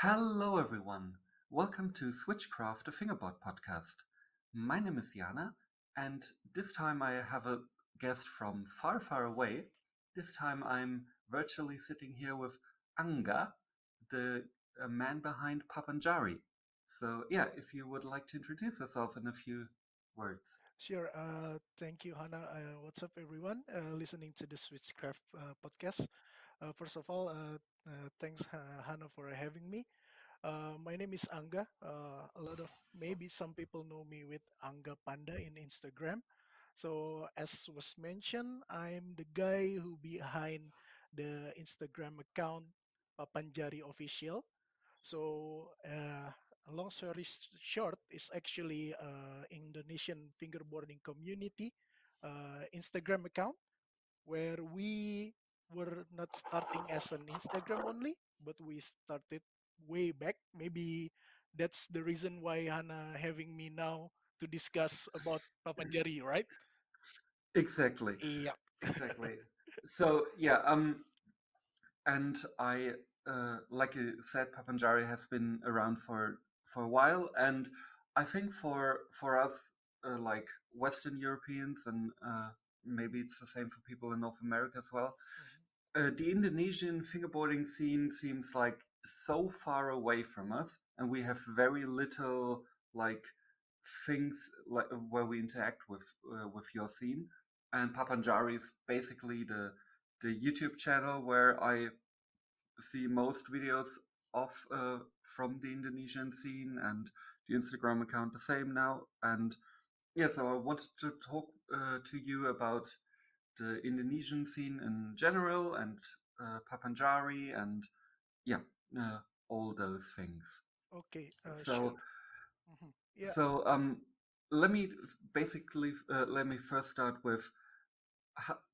Hello, everyone. Welcome to Switchcraft, a fingerboard podcast. My name is Jana, and this time I have a guest from far, far away. This time I'm virtually sitting here with Angga, the man behind Papanjari. So, yeah, if you would like to introduce yourself in a few words. Sure. Thank you, Hannah. What's up, everyone? Listening to the Switchcraft podcast. First of all, thanks, Hannah, for having me. My name is Angga. Maybe some people know me with Angga Panda in Instagram. So, as was mentioned, I'm the guy who behind the Instagram account Papanjari Official. So, long story short, is actually Indonesian fingerboarding community Instagram account where we were not starting as an Instagram only, but we started way back. Maybe that's the reason why Hannah having me now to discuss about Papanjari, right? Exactly, Yeah. exactly. So, yeah, and like you said, Papanjari has been around for a while, and I think for us, like Western Europeans, and maybe it's the same for people in North America as well. The Indonesian fingerboarding scene seems like so far away from us, and we have very little like things like where we interact with your scene. And Papanjari is basically the YouTube channel where I see most videos of from the Indonesian scene, and the Instagram account the same now. And yeah, so I wanted to talk to you about the Indonesian scene in general, and Papanjari, and yeah, uh, all those things. Okay. So Sure. Mhm. Yeah. so let me let me first start with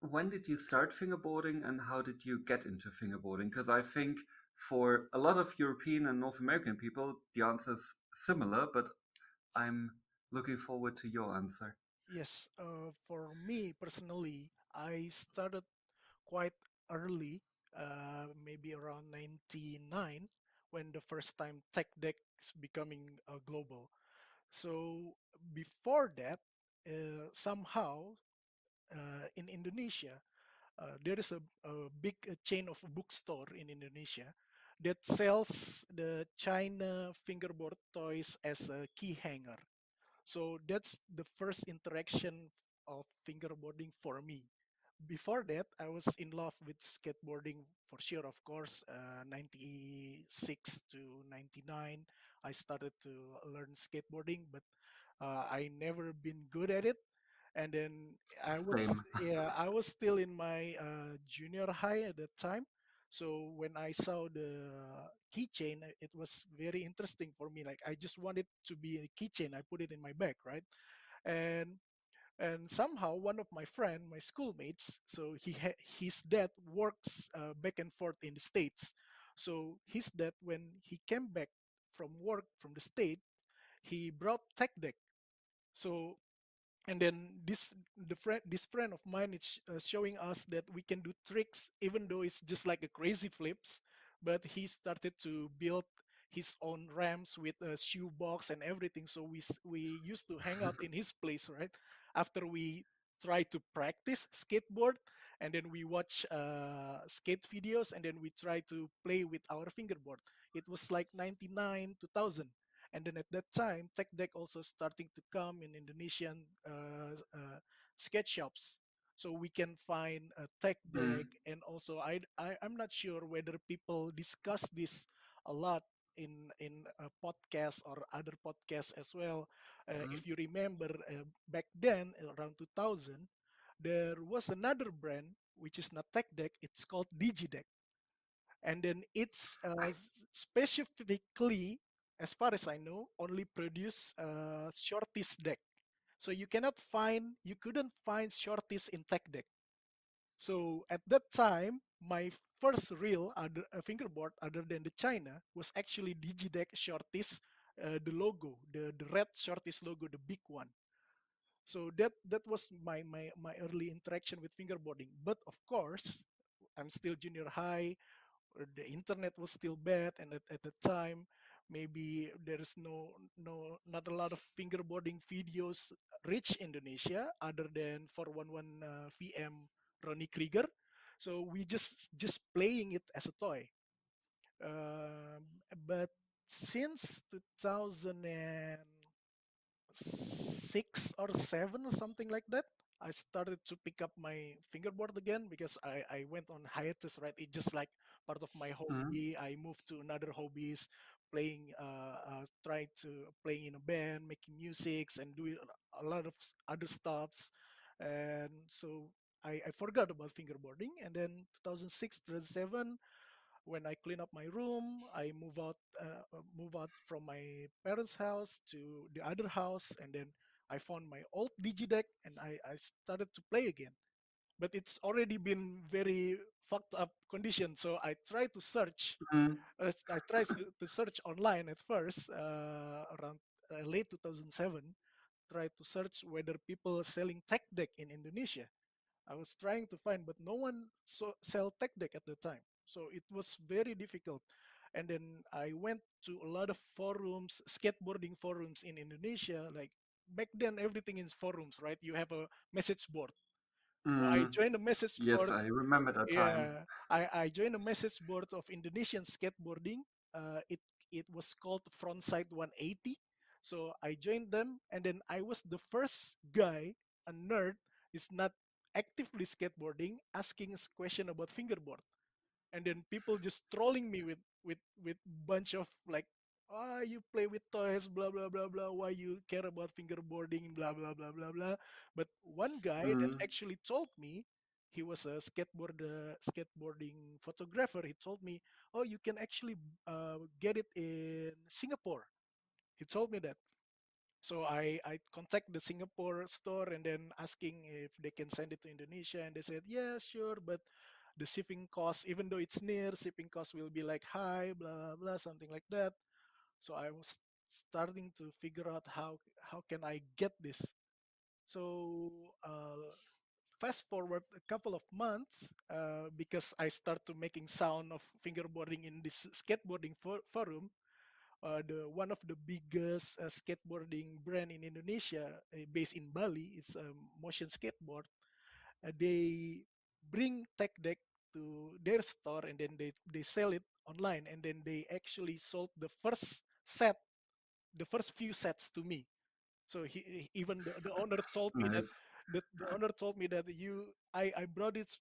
when did you start fingerboarding, and how did you get into fingerboarding? Because I think for a lot of European and North American people, the answer is similar, but I'm looking forward to your answer. Yes. For me personally, I started quite early, maybe around 99, when the first time TechDecks becoming global. So before that, somehow in Indonesia, there is a big chain of bookstore in Indonesia that sells the China fingerboard toys as a key hanger. So that's the first interaction of fingerboarding for me. Before that, I was in love with skateboarding for sure, of course. 96 to 99, I started to learn skateboarding, but I never been good at it. And then Same. I was still in my junior high at that time. So when I saw the keychain, it was very interesting for me. Like I just wanted to be a keychain. I put it in my bag, right? And and somehow one of my friend, my schoolmates, so his dad works back and forth in the states. So his dad, when he came back from work from the state, he brought tech deck. So and then this friend of mine is showing us that we can do tricks even though it's just like a crazy flips, but he started to build his own ramps with a shoe box and everything. So we used to hang out in his place, right, after we try to practice skateboard, and then we watch skate videos, and then we try to play with our fingerboard. It was like 99 2000. And then at that time, tech deck also starting to come in Indonesian sketch shops. So we can find a tech deck, Mm, and also I'm not sure whether people discuss this a lot in a podcast or other podcasts as well. mm. If you remember, back then around 2000, there was another brand which is not tech deck. It's called DigiDeck, and then it's specifically, as far as I know, only produce shorties deck. So you couldn't find shorties in tech deck. So at that time, my first real fingerboard other than the China was actually Digideck shorties, the logo, the red shorties logo, the big one. So that was my early interaction with fingerboarding. But of course, I'm still junior high. The internet was still bad, and at the time, maybe there is not a lot of fingerboarding videos reach Indonesia other than 411 VM Ronnie Krieger. So we just playing it as a toy. But since 2006 or 7 or something like that, I started to pick up my fingerboard again because I went on hiatus, right? It just like part of my Mm-hmm. hobby. I moved to another hobbies, playing, trying to playing in a band, making musics, and doing a lot of other stuffs. And so I forgot about fingerboarding. And then 2006, 2007, when I clean up my room, I move out from my parents' house to the other house, and then I found my old digideck, and I started to play again. But it's already been very fucked up condition, so I tried to search. Mm-hmm. I tried to search online at first, around late 2007. Tried to search whether people are selling tech deck in Indonesia. I was trying to find, but no one sell tech deck at the time. So it was very difficult. And then I went to a lot of forums, skateboarding forums in Indonesia. Like back then, everything is forums, right? You have a message board. So I Mm-hmm. joined a message Yes, board. I remember that time. Yeah, I joined a message board of Indonesian skateboarding. It was called Frontside 180. So I joined them, and then I was the first guy, a nerd, is not actively skateboarding, asking a question about fingerboard, and then people just trolling me with bunch of like, you play with toys, blah blah blah blah, why you care about fingerboarding, blah blah blah blah blah. But one guy that Mm-hmm. actually told me, he was a skateboarding photographer, he told me, oh, you can actually get it in Singapore. He told me that. So I contact the Singapore store and then asking if they can send it to Indonesia, and they said, yeah, sure, but the shipping cost, even though it's near, shipping cost will be like high, blah blah blah, something like that. So I was starting to figure out how can I get this. So fast forward a couple of months, because I start to making sound of fingerboarding in this skateboarding forum. The one of the biggest skateboarding brand in Indonesia, based in Bali, it's a motion skateboard. They bring tech deck to their store, and then they sell it online, and then they actually sold the first few sets to me. So even the owner told me that Nice. the owner told me that I brought it,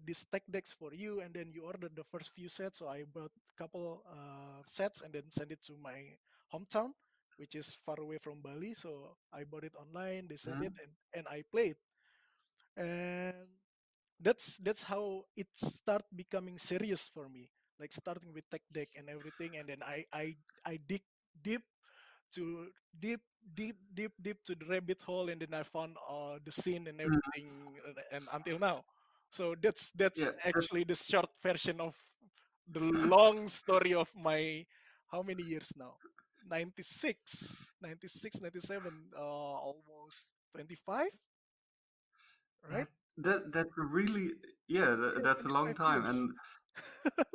this tech decks for you, and then you ordered the first few sets. So I brought a couple sets and then sent it to my hometown, which is far away from Bali. So I bought it online. They sent it, Mm-hmm. and I played, and that's how it start becoming serious for me. Like starting with tech deck and everything, and then I dig deep to deep deep to the rabbit hole, and then I found the scene and Mm-hmm. everything, and until now. So that's Yeah, that, actually the short version of the long story of my, how many years now, 96, 96, 97, almost 25, right? that's a really, yeah, Yeah, that's a long 25 time, years.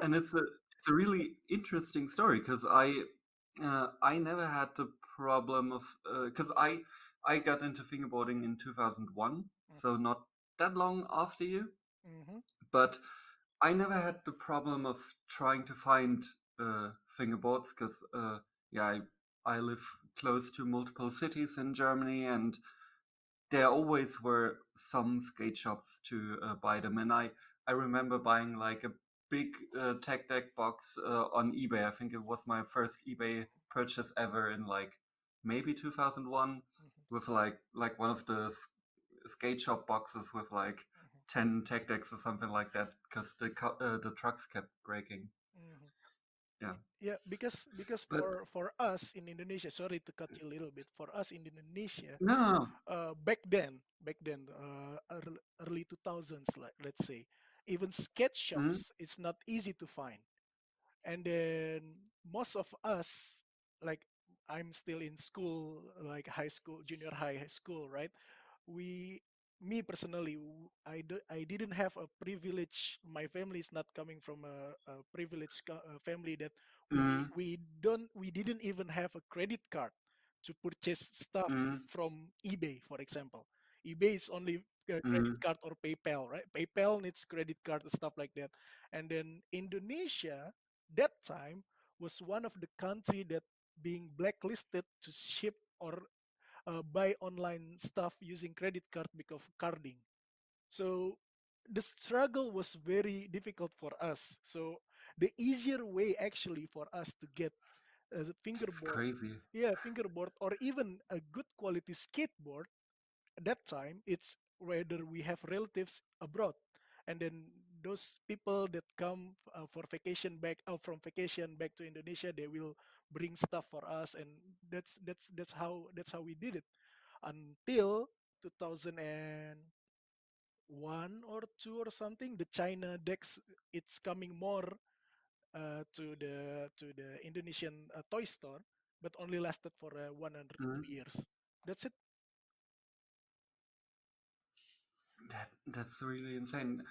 and it's a really interesting story because I never had the problem of because I got into fingerboarding in 2001, so not that long after you, Mm-hmm. but I never had the problem of trying to find fingerboards because yeah, I live close to multiple cities in Germany, and there always were some skate shops to buy them. And I remember buying like a big tech deck box on eBay. I think it was my first eBay purchase ever in like maybe 2001, with like one of the skate shop boxes with like 10 tech decks or something like that, because the trucks kept breaking. Mm-hmm. Yeah, Yeah, because but for us in Indonesia, sorry to cut you a little bit. For us in Indonesia, no, no, no. back then, early 2000s, like let's say, even sketch Mm-hmm. shops, it's not easy to find. And then most of us, like, I'm still in school, like high school, junior high school, right? We me personally, I didn't have a privilege. My family is not coming from a privileged family that Mm, we didn't even have a credit card to purchase stuff mm, from eBay, for example. eBay is only credit mm, card or PayPal, right? PayPal needs credit card and stuff like that. And then Indonesia that time was one of the country that being blacklisted to ship or buy online stuff using credit card because of carding. So the struggle was very difficult for us. So the easier way actually for us to get a that's fingerboard, crazy. yeah, fingerboard or even a good quality skateboard at that time, it's whether we have relatives abroad, and then those people that come for vacation back from vacation back to Indonesia, they will bring stuff for us, and that's how we did it until 2001 or two or something. The China Dex, it's coming more to the Indonesian toy store, but only lasted for 1 or 2 Mm. years. That's it. That's really insane.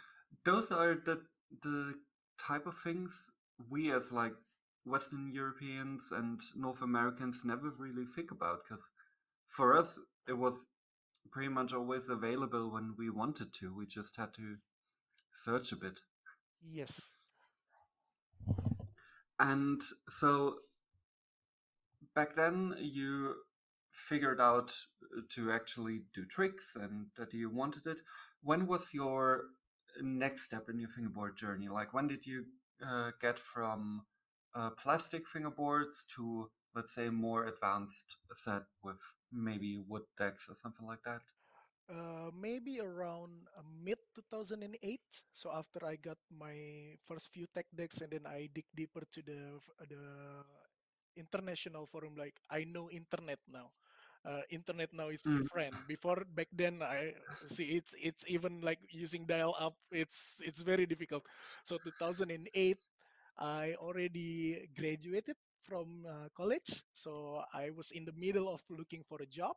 Those are the type of things we as like Western Europeans and North Americans never really think about because for us it was pretty much always available when we wanted to. We just had to search a bit. Yes. And so back then you figured out to actually do tricks and that you wanted it. When was your next step in your fingerboard journey? Like when did you get from plastic fingerboards to, let's say, more advanced set with maybe wood decks or something like that? Maybe around mid 2008. So after I got my first few tech decks, and then I dig deeper to the international forum. Like I know internet now. Internet now is my Mm, friend. Before back then, I see it's even like using dial up. It's very difficult. So 2008, I already graduated from college. So I was in the middle of looking for a job.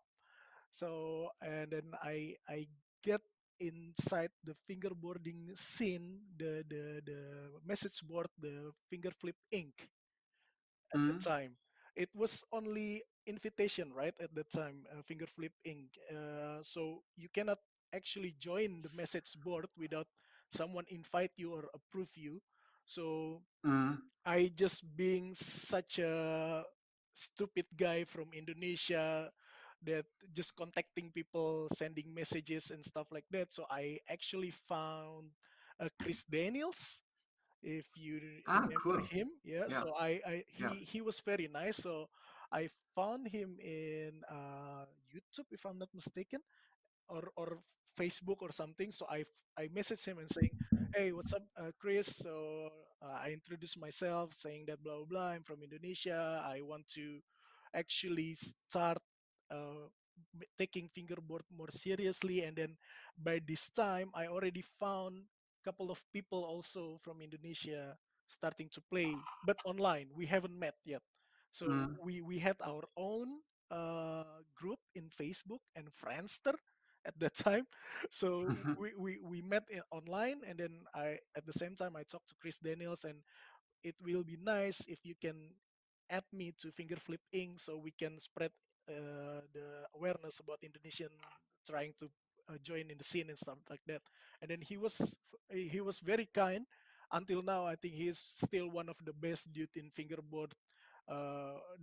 So and then I get inside the fingerboarding scene, the message board, the finger flip ink at the mm, time. It was only invitation, right? At the time, finger flip ink. So you cannot actually join the message board without someone invite you or approve you. So mm, I just being such a stupid guy from Indonesia that just contacting people, sending messages and stuff like that. So I actually found Chris Daniels, if you ah, remember cool. him. Yeah. Yeah, So yeah. he was very nice. So I found him in YouTube, if I'm not mistaken, or Facebook or something. So I messaged him and saying, "Hey, what's up, Chris?" So I introduced myself, saying that blah blah blah. I'm from Indonesia. I want to actually start taking fingerboard more seriously. And then by this time, I already found a couple of people also from Indonesia starting to play, but online. We haven't met yet. So Mm, we had our own group in Facebook and Friendster at that time. So we met online, and then I at the same time I talked to Chris Daniels, and it will be nice if you can add me to Finger Flip Inc. so we can spread the awareness about Indonesian trying to join in the scene and stuff like that. And then he was very kind. Until now, I think he is still one of the best dude in fingerboard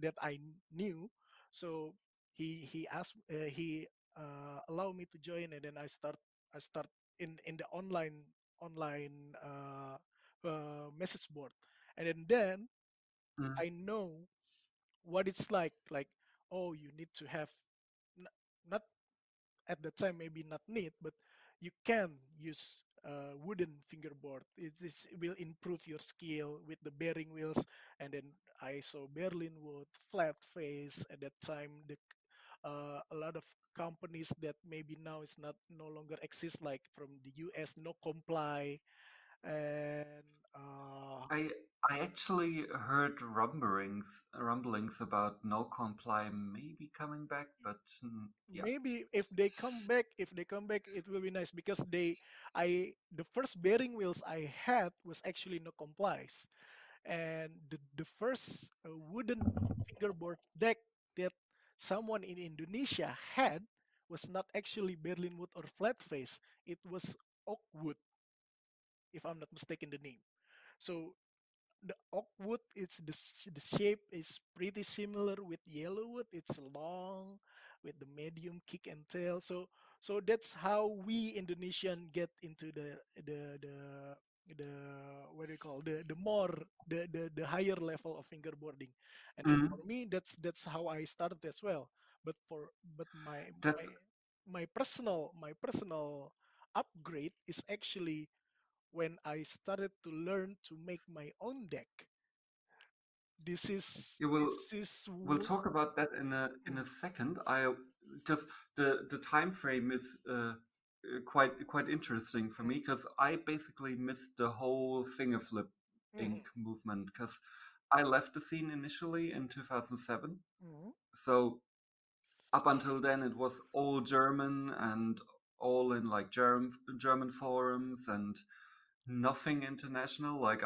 that I knew. So he asked he allowed me to join, and then I start in the online message board, and then mm, I know what it's like, oh, you need to have not at the time, maybe not need, but you can use wooden fingerboard. It will improve your skill with the bearing wheels. And then I saw Berlin wood, flat face at that time. A lot of companies that maybe now is not no longer exist, like from the US, no comply. and uh, I I actually heard rumblings about no comply maybe coming back, but yeah. maybe if they come back it will be nice because the first bearing wheels I had was actually no complies, and the first wooden fingerboard deck that someone in Indonesia had was not actually Berlin wood or flat face. It was oak wood, if I'm not mistaken the name. So the oak wood, the shape is pretty similar with yellow wood. It's long with the medium kick and tail. So that's how we Indonesian get into the what do you call the more the higher level of fingerboarding. And then Mm, for me that's how I started as well. But that's my personal upgrade is actually when I started to learn to make my own deck. This is you will this is we'll w- talk about that in mm, a second. I just the time frame is quite interesting for mm, me because I basically missed the whole finger flip ink mm, movement because I left the scene initially in 2007. mm. So up until then, it was all German and all in like German forums and nothing international. Like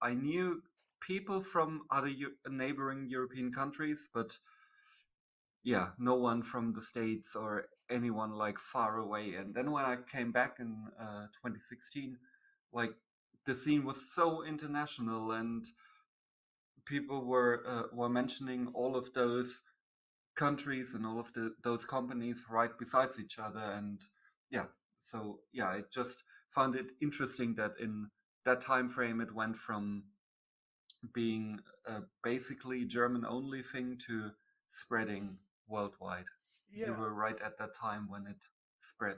I knew people from other neighboring European countries, but yeah, no one from the States or anyone like far away. And then when I came back in 2016, like the scene was so international, and people were mentioning all of those countries and all of those companies right besides each other. And yeah, so yeah, I just found it interesting that in that time frame it went from being a basically German only thing to spreading worldwide. You Yeah, were right at that time when it spread.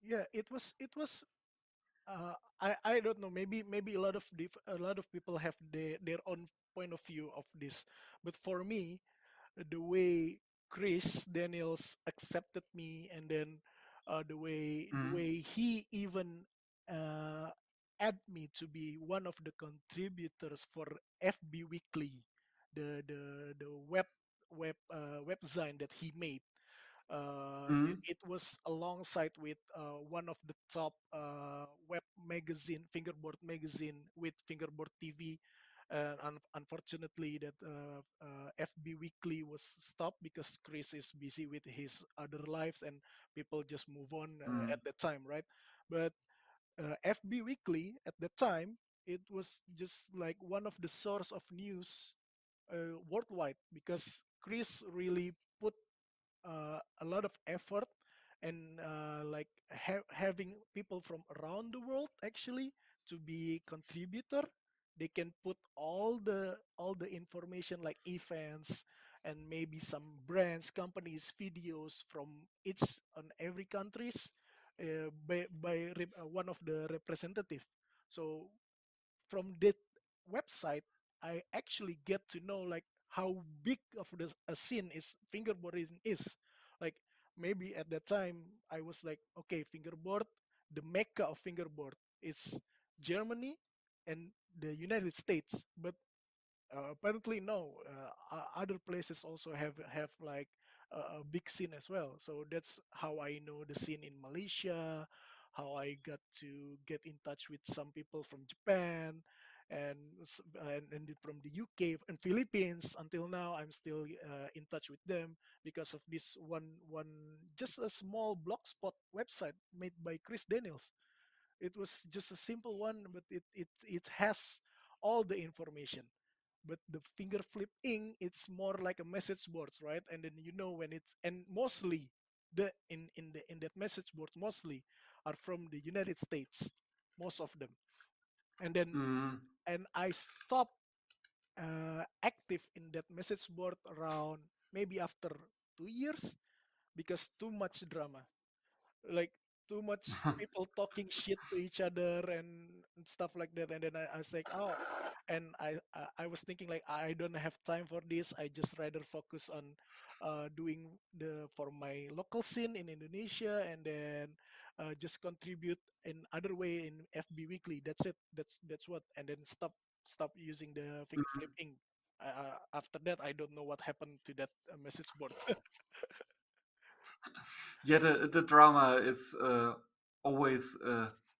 yeah. It was. I don't know. Maybe a lot of people have their own point of view of this, but for me, the way Chris Daniels accepted me, and then the Mm, way he even uh, add me to be one of the contributors for FB Weekly, the web design that he made. mm, It was alongside with one of the top web magazine, Fingerboard magazine, with Fingerboard TV. And unfortunately, that FB Weekly was stopped because Chris is busy with his other lives, and people just move on mm, at that time, right? But FB Weekly at the time, it was just like one of the source of news worldwide, because Chris really put a lot of effort, and like having people from around the world actually to be contributor. They can put all the information like events and maybe some brands, companies, videos from each on every countries by one of the representative. So from that website, I actually get to know like how big of a scene is fingerboarding is. Like maybe at that time I was like, okay, fingerboard, the mecca of fingerboard, it's Germany and the United States. But apparently no, other places also have like a big scene as well. So that's how I know the scene in Malaysia, how I got to get in touch with some people from Japan, and and from the UK and Philippines. Until now I'm still in touch with them because of this one just a small blogspot website made by Chris Daniels. It was just a simple one, but it has all the information. But the finger flip ink, it's more like a message boards, right? And then you know when it's, and mostly in that message board mostly are from the United States, most of them. And then mm. and I stopped active in that message board around maybe after 2 years because too much drama. Like too much people talking shit to each other and stuff like that. And then I was like, oh, and I was thinking like I don't have time for this. I just rather focus on doing the for my local scene in Indonesia, and then just contribute in other way in FB Weekly. That's it. That's what. And then stop using the finger flip ink. After that, I don't know what happened to that message board. Yeah, the drama is always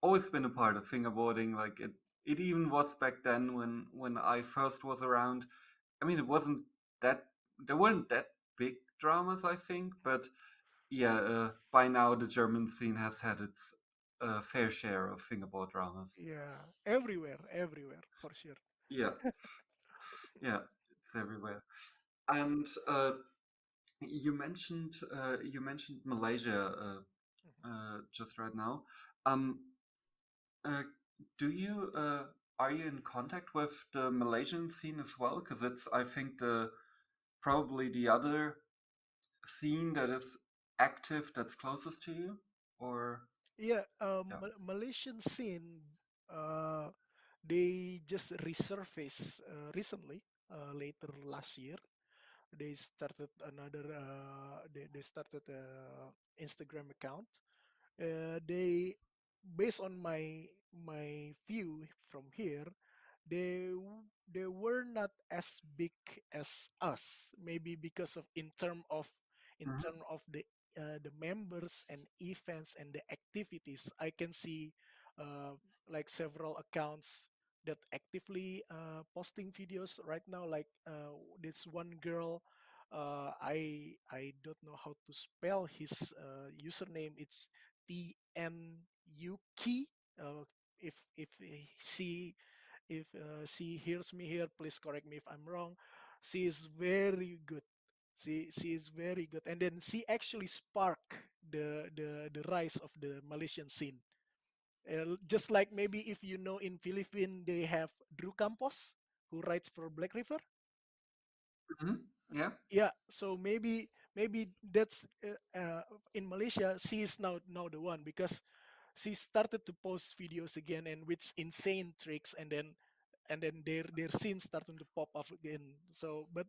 always been a part of fingerboarding. Like it even was back then when I first was around. I mean, it wasn't that there weren't that big dramas, I think, but yeah, by now the German scene has had its fair share of fingerboard dramas. Yeah, everywhere for sure. Yeah, yeah, it's everywhere. And you mentioned Malaysia just right now. Um, uh, do you are you in contact with the Malaysian scene as well? Because it's I think the probably the other scene that is active that's closest to you, or Yeah, yeah. Malaysian scene, uh, they just resurfaced recently, later last year. They started another, they started a Instagram account. They, based on my view from here, they were not as big as us. Maybe because of in Mhm. term of the members and events and the activities. I can see like several accounts that actively posting videos right now. Like this one girl, I don't know how to spell his username. It's TNUK. Uh, if she hears me here, please correct me if I'm wrong. She is very good. She is very good, and then she actually sparked the rise of the Malaysian scene. Just like maybe if you know in Philippines they have Drew Campos who writes for Black River. Mhm. Yeah. Yeah, so maybe that's in Malaysia. She is now the one because she started to post videos again and with insane tricks, and then their scenes starting to pop up again. So but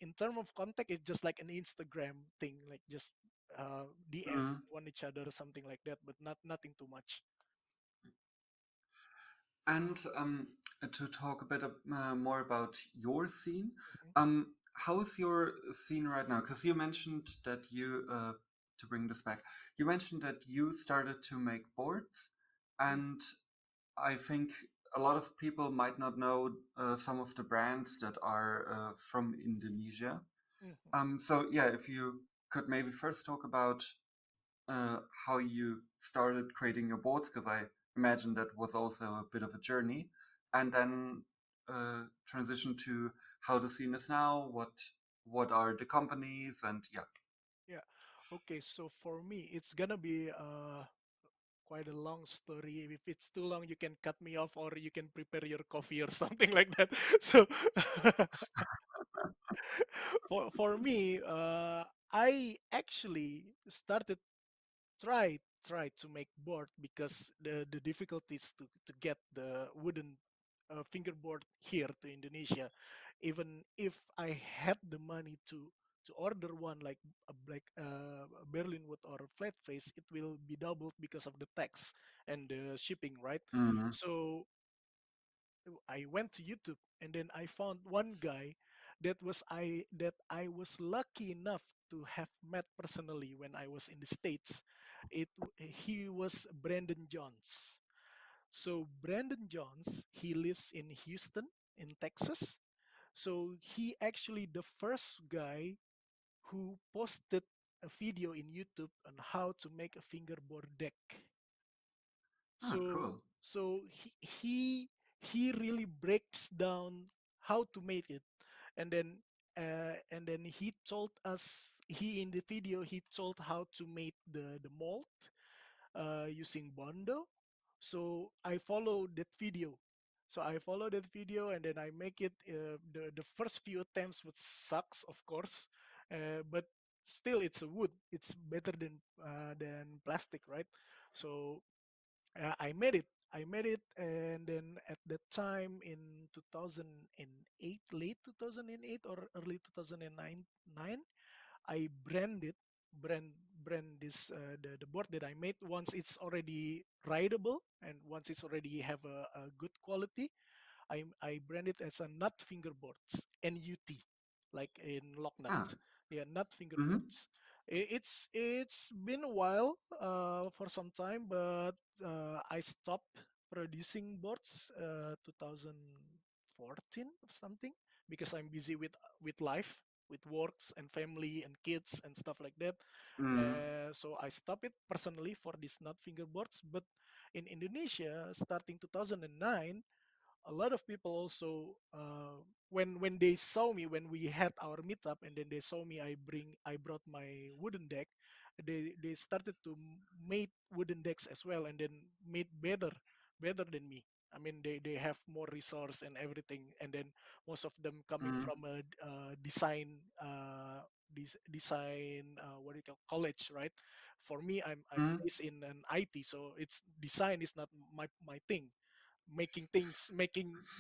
in terms of contact, it's just like an Instagram thing, like just DM Mhm. one each other, something like that, but nothing too much. And to talk a bit more about your scene, Mhm, how's your scene right now? Because you mentioned that to bring this back, you mentioned that you started to make boards, mhm, and I think a lot of people might not know some of the brands that are from Indonesia. mhm. So yeah, if you could maybe first talk about how you started creating your boards, because I imagine that was also a bit of a journey, and then transition to how the scene is now, what are the companies, and yeah. Yeah. Okay, so for me, it's gonna be quite a long story. If it's too long, you can cut me off or you can prepare your coffee or something like that. So for me, I actually started try to make board because the difficulties to get the wooden fingerboard here to Indonesia. Even if I had the money to order one like a Berlin wood or a flat face, it will be doubled because of the tax and the shipping, right? Mm-hmm. So I went to YouTube and then I found one guy that I was lucky enough to have met personally when I was in the States. He was Brandon Jones. So Brandon Jones, he lives in Houston in Texas. So he actually the first guy who posted a video in YouTube on how to make a fingerboard deck. Ah, So cool. so he really breaks down how to make it, and then he told us he in the video he told how to make the mold using Bondo. So I followed that video. So I followed that video and then I make it. The first few attempts would sucks, of course, but still it's a wood. It's better than plastic, right? So I made it. I made it, and then at that time in 2008, late 2008 or early 2009, I brand brand this the board that I made. Once it's already rideable and once it's already have a good quality, I brand it as a nut fingerboards, NUT, like in Locknut. Ah. Yeah, nut Mm-hmm. fingerboards. It's been a while for some time, but I stopped producing boards 2014 or something because I'm busy with life, with works and family and kids and stuff like that. Mm. So I stopped it personally for these nut fingerboards. But in Indonesia, starting 2009, a lot of people also when they saw me when we had our meetup and then they saw me I brought my wooden deck. They started to make wooden decks as well and then made better than me. I mean they have more resource and everything, and then most of them coming Mm. from a design what do you call college, right? For me, I'm Mm. based in an IT, so it's design is not my thing. Making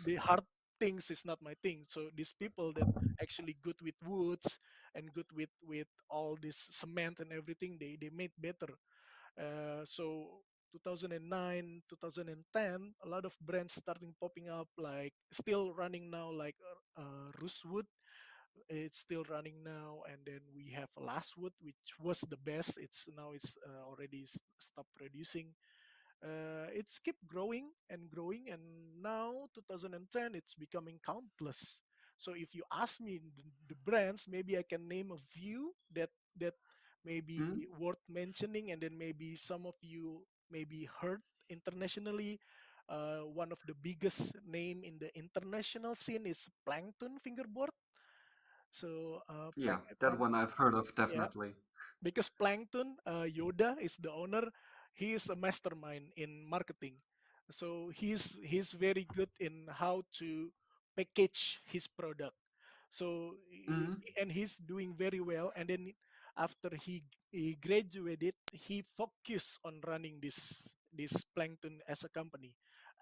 the hard things is not my thing. So these people that actually good with woods and good with all this cement and everything, they made better. So 2009 2010, a lot of brands starting popping up, like still running now, like Rosewood. It's still running now, and then we have Lastwood, which was the best. It's already stopped producing. It's keep growing and growing, and now 2010 it's becoming countless. So if you ask me the brands, maybe I can name a few that may be Mm. worth mentioning, and then maybe some of you maybe heard internationally. One of the biggest name in the international scene is Plankton Fingerboard. So Yeah, that one I've heard of yeah, definitely. because Plankton, Yoda is the owner. He is a mastermind in marketing, so he's very good in how to package his product. So Mm. and he's doing very well. And then after he graduated, he focused on running this Plankton as a company.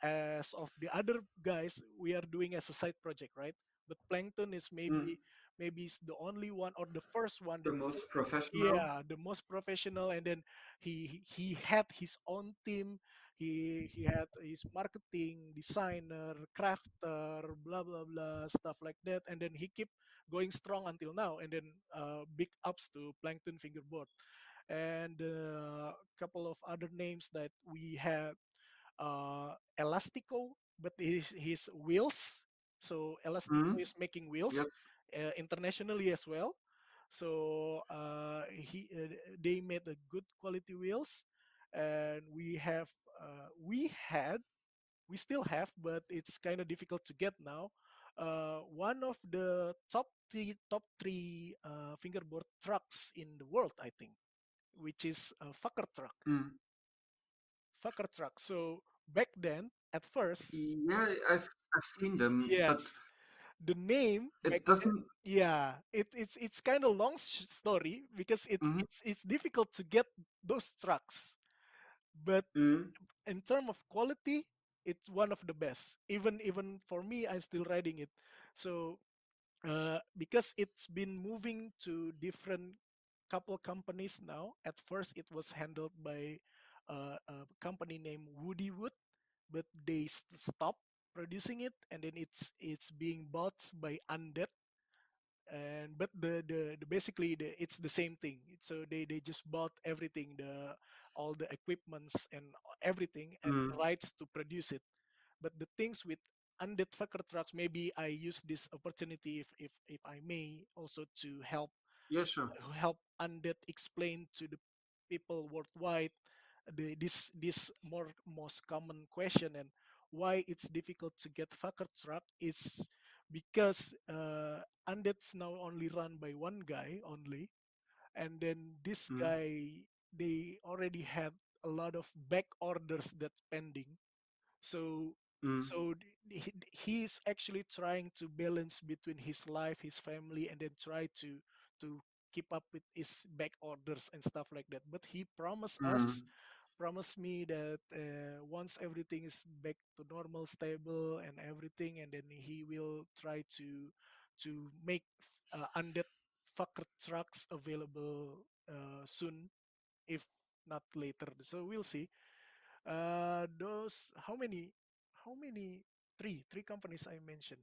As of the other guys, we are doing as a side project, right? But Plankton is Mm. maybe is the only one or the first one The that most professional. yeah, the most professional. And then he had his own team. He had his marketing designer, crafter, blah blah blah, stuff like that. And then he keep going strong until now. And then big ups to Plankton Fingerboard. And a couple of other names that we have, Elastico, but his wheels. So Elastico Mm. is making wheels Yes. internationally as well. So they made a good quality wheels, and we still have, but it's kind of difficult to get now. One of the top three fingerboard trucks in the world, I think, which is a Fucker truck. Mm. Fucker truck. So back then, at first, Yeah, I've seen them, but yes, the name back it doesn't. yeah, it's kind of long story because Mm. it's difficult to get those trucks, but Mm. in terms of quality, it's one of the best. Even for me, I'm still riding it. So because it's been moving to different couple companies now. At first, it was handled by a company named Woody Wood, but they stopped producing it, and then it's being bought by Undead. And but the basically it's the same thing. So they just bought everything, the all the equipments and everything, and Mm. rights to produce it. But the things with Undead Fucker trucks, maybe I use this opportunity, if I may, also to Yeah, sure. help Undead explain to the people worldwide this most common question, and why it's difficult to get Fucker truck. It's because Undead's now only run by one guy only, and then this Mm. guy, they already had a lot of back orders that's pending. So Mm. so he's actually trying to balance between his life, his family, and then try to keep up with his back orders and stuff like that. But he Mm. promised me that once everything is back to normal, stable, and everything, and then he will try to make undead fucker trucks available soon, if not later. So we'll see. Those how many three companies I mentioned.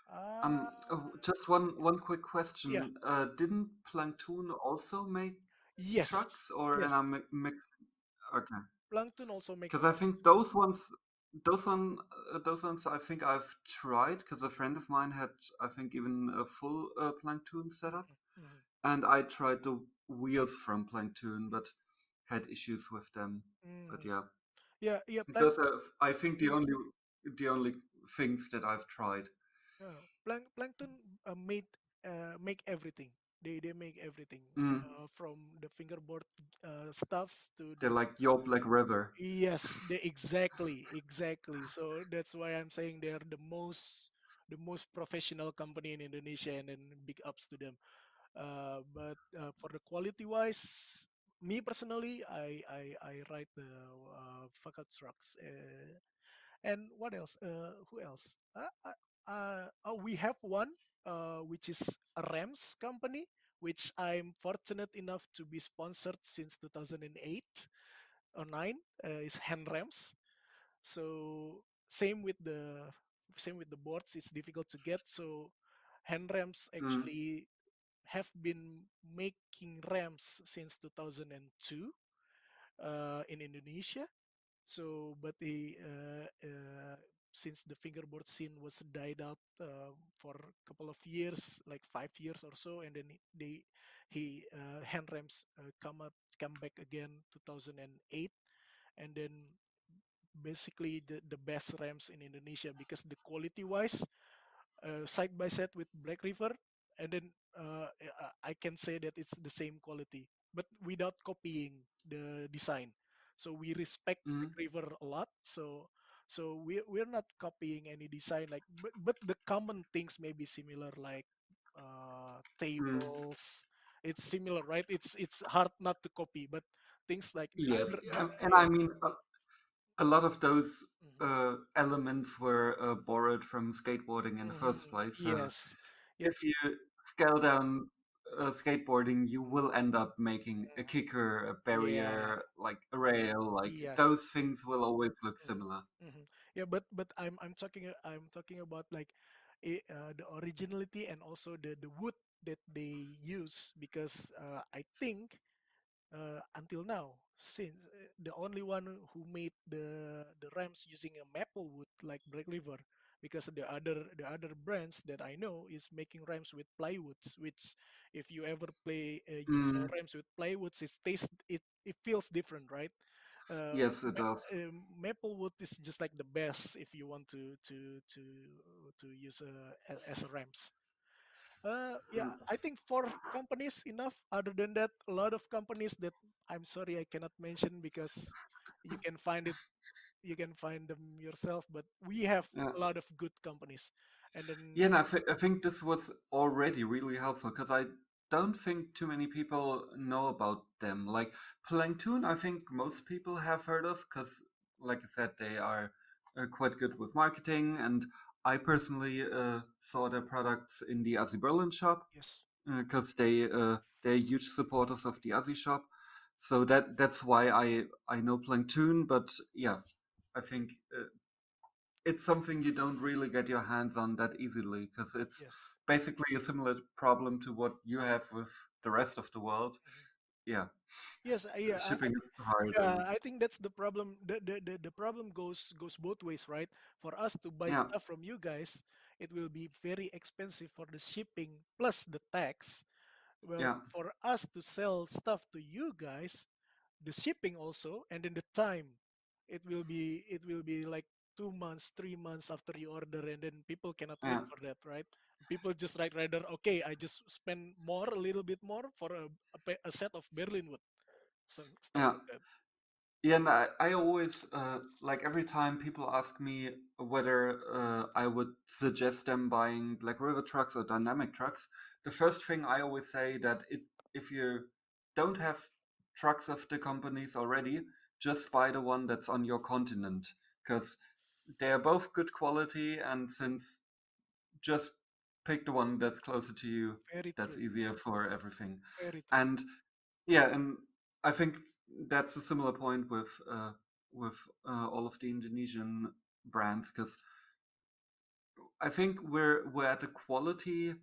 Uh Oh, just one quick yeah, question. Didn't Plankton also make yes, trucks, or yes. and I'm mixing? Okay, Plankton also make because I trucks. think those ones I think I've tried. Because a friend of mine had, I think, even a full Plankton setup, Mhm, mhm, and I tried the wheels from Plankton, but had issues with them. But mhm. yeah, Yeah, yeah. those are, I think, the only things that I've tried. Plankton make everything. They make everything Mm. from the fingerboard stuffs to They're the. like your Black River. Yes, they exactly. So that's why I'm saying they're the most professional company in Indonesia, and then big ups to them. But for the quality wise, me personally, I ride the Fakat trucks. And what else? Who else? Oh, we have one, which is a Rams company, which I'm fortunate enough to be sponsored since 2008 or 9. Is hand Rams. So same with the boards. It's difficult to get. So hand Rams Mm. actually have been making ramps since 2002 in Indonesia. So, but since the fingerboard scene was died out for a couple of years, like 5 years or so, and then he hand ramps come back again 2008, and then basically the best ramps in Indonesia because the quality wise, side by side with Black River, and then I can say that it's the same quality, but without copying the design. So we respect Black Mm. River a lot. So we're not copying any design, like, but the common things may be similar, like Mm. tables. It's similar, right? It's hard not to copy, but things like Yes, and yeah. I mean a lot of those Mhm. elements were borrowed from skateboarding in the Mhm. first place. So Yes. Yeah. if you scale down skateboarding, you will end up making a kicker, a Yeah. barrier, like a rail. Like Yes. those things will always look Mhm, similar. mhm. Yeah, but I'm talking about like the originality and also the wood that they use, because I think until now, since the only one who made the ramps using a maple wood like Black River, because the other brands that I know is making ramps with plywoods, which if you ever use Mm. ramps with plywoods, it feels different, right? Yes, it does. Maple wood is just like the best if you want to use as a ramps. Yeah, I think four companies enough. Other than that, a lot of companies that I'm sorry I cannot mention because you can find it, you can find them yourself. But we have Yeah. a lot of good companies, and Yeah, then and I think this was already really helpful because I don't think too many people know about them. Like Plankton, I think most people have heard of because, like I said, they are quite good with marketing. And I personally saw their products in the Aussie Berlin shop yes, because they're huge supporters of the Aussie shop. So that's why I know Plankton. But yeah, I think it's something you don't really get your hands on that easily because it's yes. basically a similar problem to what you have with the rest of the world. Mhm. Yeah, Yes, yeah. shipping is hard and I think that's the problem. The problem goes both ways, right? For us to buy yeah, stuff from you guys, it will be very expensive for the shipping plus the tax. Well, yeah, for us to sell stuff to you guys, the shipping also, and then the time, it will be like 2 months, 3 months after you order, and then people cannot wait yeah, for that, right? People just like rather, okay, I just spend more, a little bit more for a set of Berlin wood, some stuff yeah. like that. Yeah, and I always like every time people ask me whether I would suggest them buying Black River trucks or dynamic trucks. the first thing I always say that if you don't have trucks of the companies already, just buy the one that's on your continent because they are both good quality, and since just pick the one that's closer to you, Very that's true. easier for everything. Very true. And yeah, and I think that's a similar point with all of the Indonesian brands because I think we're at a quality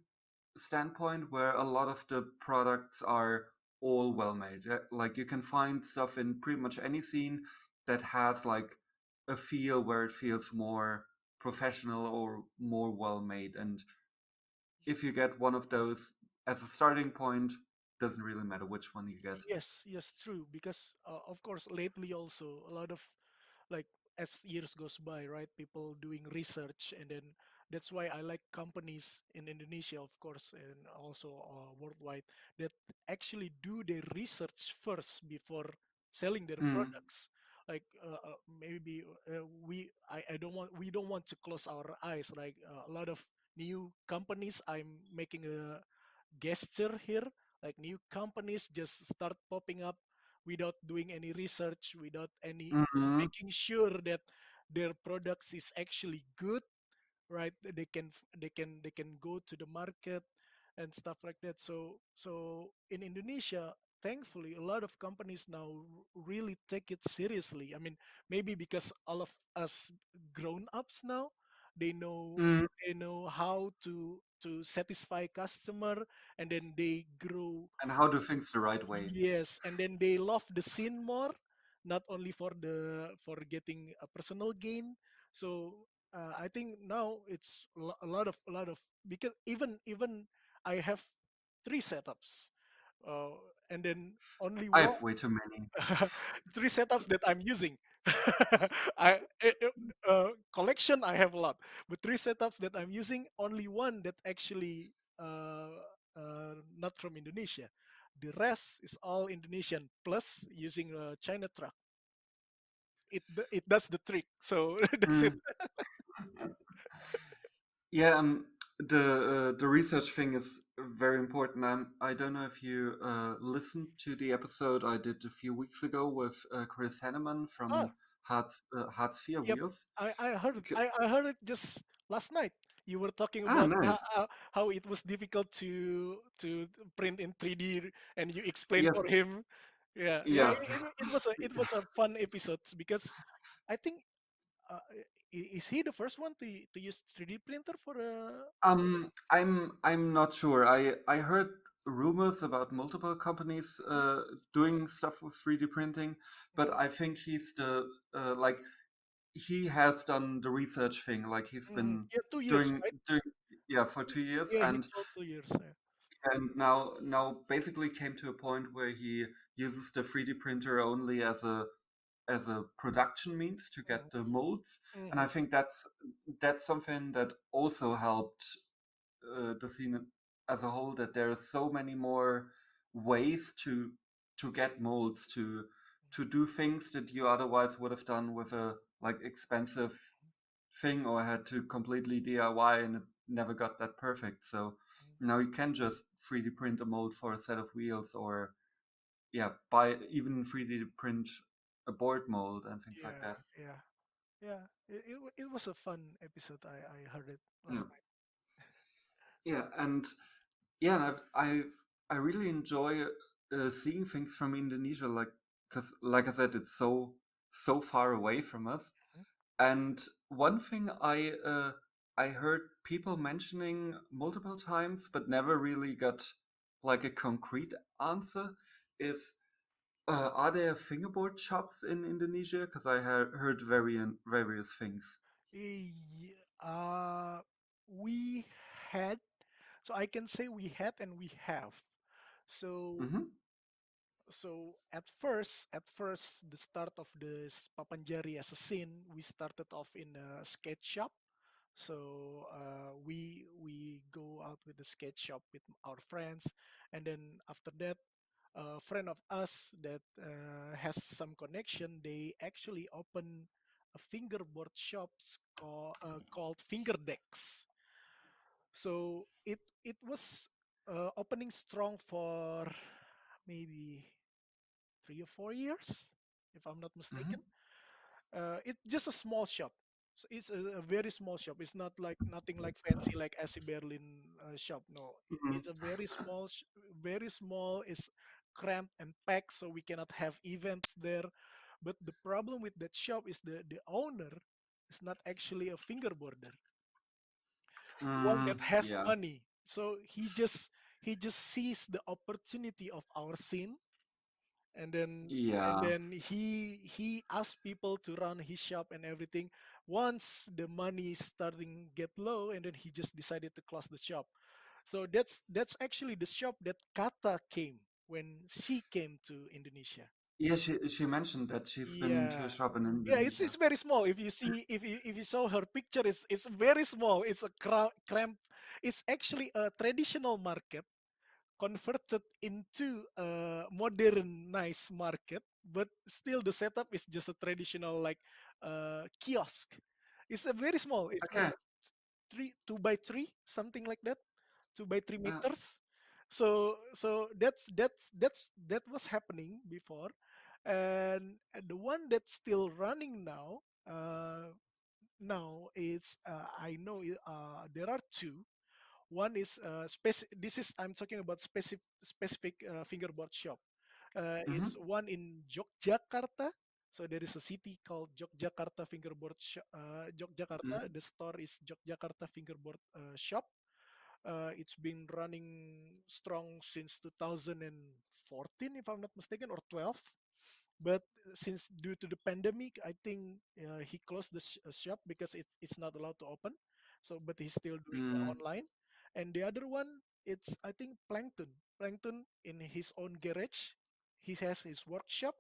standpoint where a lot of the products are all well made. Like you can find stuff in pretty much any scene that has like a feel where it feels more professional or more well made. And if you get one of those as a starting point, doesn't really matter which one you get. Yes, yes, true. Because of course, lately also a lot of, like, as years goes by, right? People doing research, and then that's why I like companies in Indonesia, of course, and also worldwide, that actually do their research first before selling their Mm, products. Like maybe I don't want we don't want to close our eyes. Like a lot of new companies, I'm making a gesture here, like new companies just start popping up without doing any research, without any mm, making sure that their products is actually good, right? They can go to the market and stuff like that. So in Indonesia, thankfully, a lot of companies now really take it seriously. I mean, maybe because all of us grown ups now, they know mm. they know how to satisfy customer, and then they grow. And how do things the right way? Yes, and then they love the scene more, not only for getting a personal gain. So I think now it's a lot of because even I have three setups, uh, and then only I one have way too many. three setups that I'm using. Collection I have a lot, but three setups that I'm using, only one that actually not from Indonesia. The rest is all Indonesian, plus using a China truck. It does the trick. So that's it. Mm. Yeah, the research thing is very important. I don't know if you listened to the episode I did a few weeks ago with Chris Hanneman Ah, from Hartz Vier yep. Wheels. I heard it. C- I heard it just last night. You were talking Ah, about nice. how it was difficult to print in 3D, and you explained Yes, for him. Yeah, yeah. yeah. It was a fun episode because I think is he the first one to use 3D printer for a? I'm not sure. I heard rumors about multiple companies doing stuff with 3D printing, but I think he's the like he has done the research thing. Like he's been Yeah, 2 years, doing right? doing yeah for 2 years, Yeah, he told 2 years. Yeah. and now basically came to a point where he uses the 3D printer only as a production means to get the molds, and I Mm-hmm. think that's something that also helped the scene as a whole, that there are so many more ways to get molds to do things that you otherwise would have done with a like expensive thing or had to completely DIY and it never got that perfect. So now you can just 3D print a mold for a set of wheels or yeah, buy even 3D print a board mold and things like Yeah, that. yeah, yeah. It was a fun episode. I heard it Yeah. last night. Yeah, and yeah, I really enjoy seeing things from Indonesia, like because like I said, it's so far away from us. Mhm. And one thing I heard people mentioning multiple times, but never really got like a concrete answer, is are there fingerboard shops in Indonesia? Because I heard various things. Uh, we had, so I can say we had and we have. So Mm-hmm. at first, the start of the Papanjari as a scene, we started off in a skate shop. So we go out with the skate shop with our friends, and then after that, a friend of us that has some connection, they actually open a fingerboard shops called Fingerdecks. So it was. opening strong for maybe 3 or 4 years, if I'm not mistaken. Hmm. It's just a small shop. So it's a very small shop. It's not like nothing like fancy like AC Berlin shop. No, Hmm. it's a very small, very small. It's cramped and packed, so we cannot have events there. But the problem with that shop is the owner is not actually a fingerboarder, one Mm, that has yeah, money. So he just sees the opportunity of our scene, and then and yeah. then he asked people to run his shop and everything. Once the money is starting get low, and then he just decided to close the shop. So that's actually the shop that Kata came when she came to Indonesia. Yeah, she mentioned that she's been to a Yeah. shop in Yeah, it's Indonesia. very small. If you see, if you saw her picture, it's very small. It's a cramp. It's actually a traditional market converted into a modernized market, but still the setup is just a traditional like kiosk. It's a very small. It's like Okay. 2 by 3, something like that, 2 by 3 Uh, meters. So that was happening before, and the one that's still running now. Now it's I know there are two. One is this is I'm talking about specific fingerboard shop. mhm, It's one in Yogyakarta. So there is a city called Yogyakarta mhm, Yogyakarta. The store is Yogyakarta Fingerboard Shop. It's been running strong since 2014, if I'm not mistaken, or 12. But since due to the pandemic, I think he closed the shop because it's not allowed to open. So, but he's still doing mm, online. And the other one, it's I think Plankton. Plankton in his own garage, he has his workshop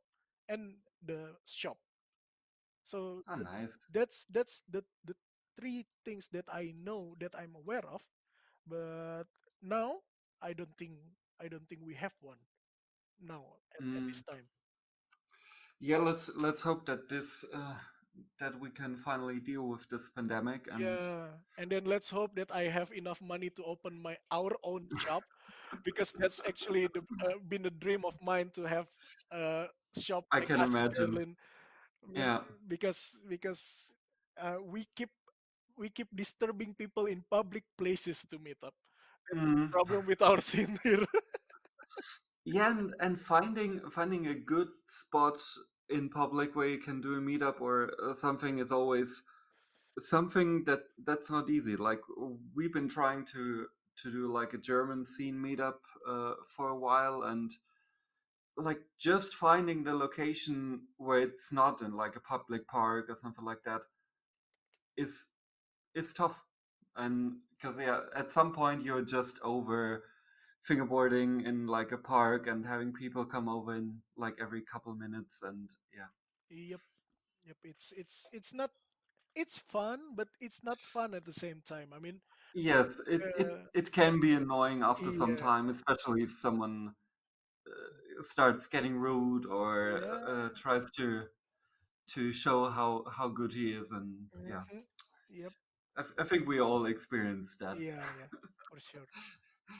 and the shop. So ah, nice. that's the three things that I know that I'm aware of. But now I don't think I don't think we have one now at Mm. this time. Yeah, let's hope that this that we can finally deal with this pandemic and Yeah, and then let's hope that I have enough money to open my our own shop, because that's actually been a dream of mine to have a shop I like can AC imagine. Berlin. Yeah. Because we keep disturbing people in public places to meet up. That's the Mm. problem with our scene here. Yeah, and finding a good spot in public where you can do a meetup or something is always something that's not easy. Like we've been trying to do like a German scene meetup for a while, and like just finding the location where it's not in like a public park or something like that is tough. And because yeah, at some point you're just over fingerboarding in like a park and having people come over in like every couple minutes, and yeah. Yep, yep. It's not, it's fun, but it's not fun at the same time. I mean, Yes, uh, it can be annoying after some yeah, time, especially if someone starts getting rude or yeah, tries to show how good he is, and yeah, hmm, yep, I think we all experienced that. yeah, yeah, for sure.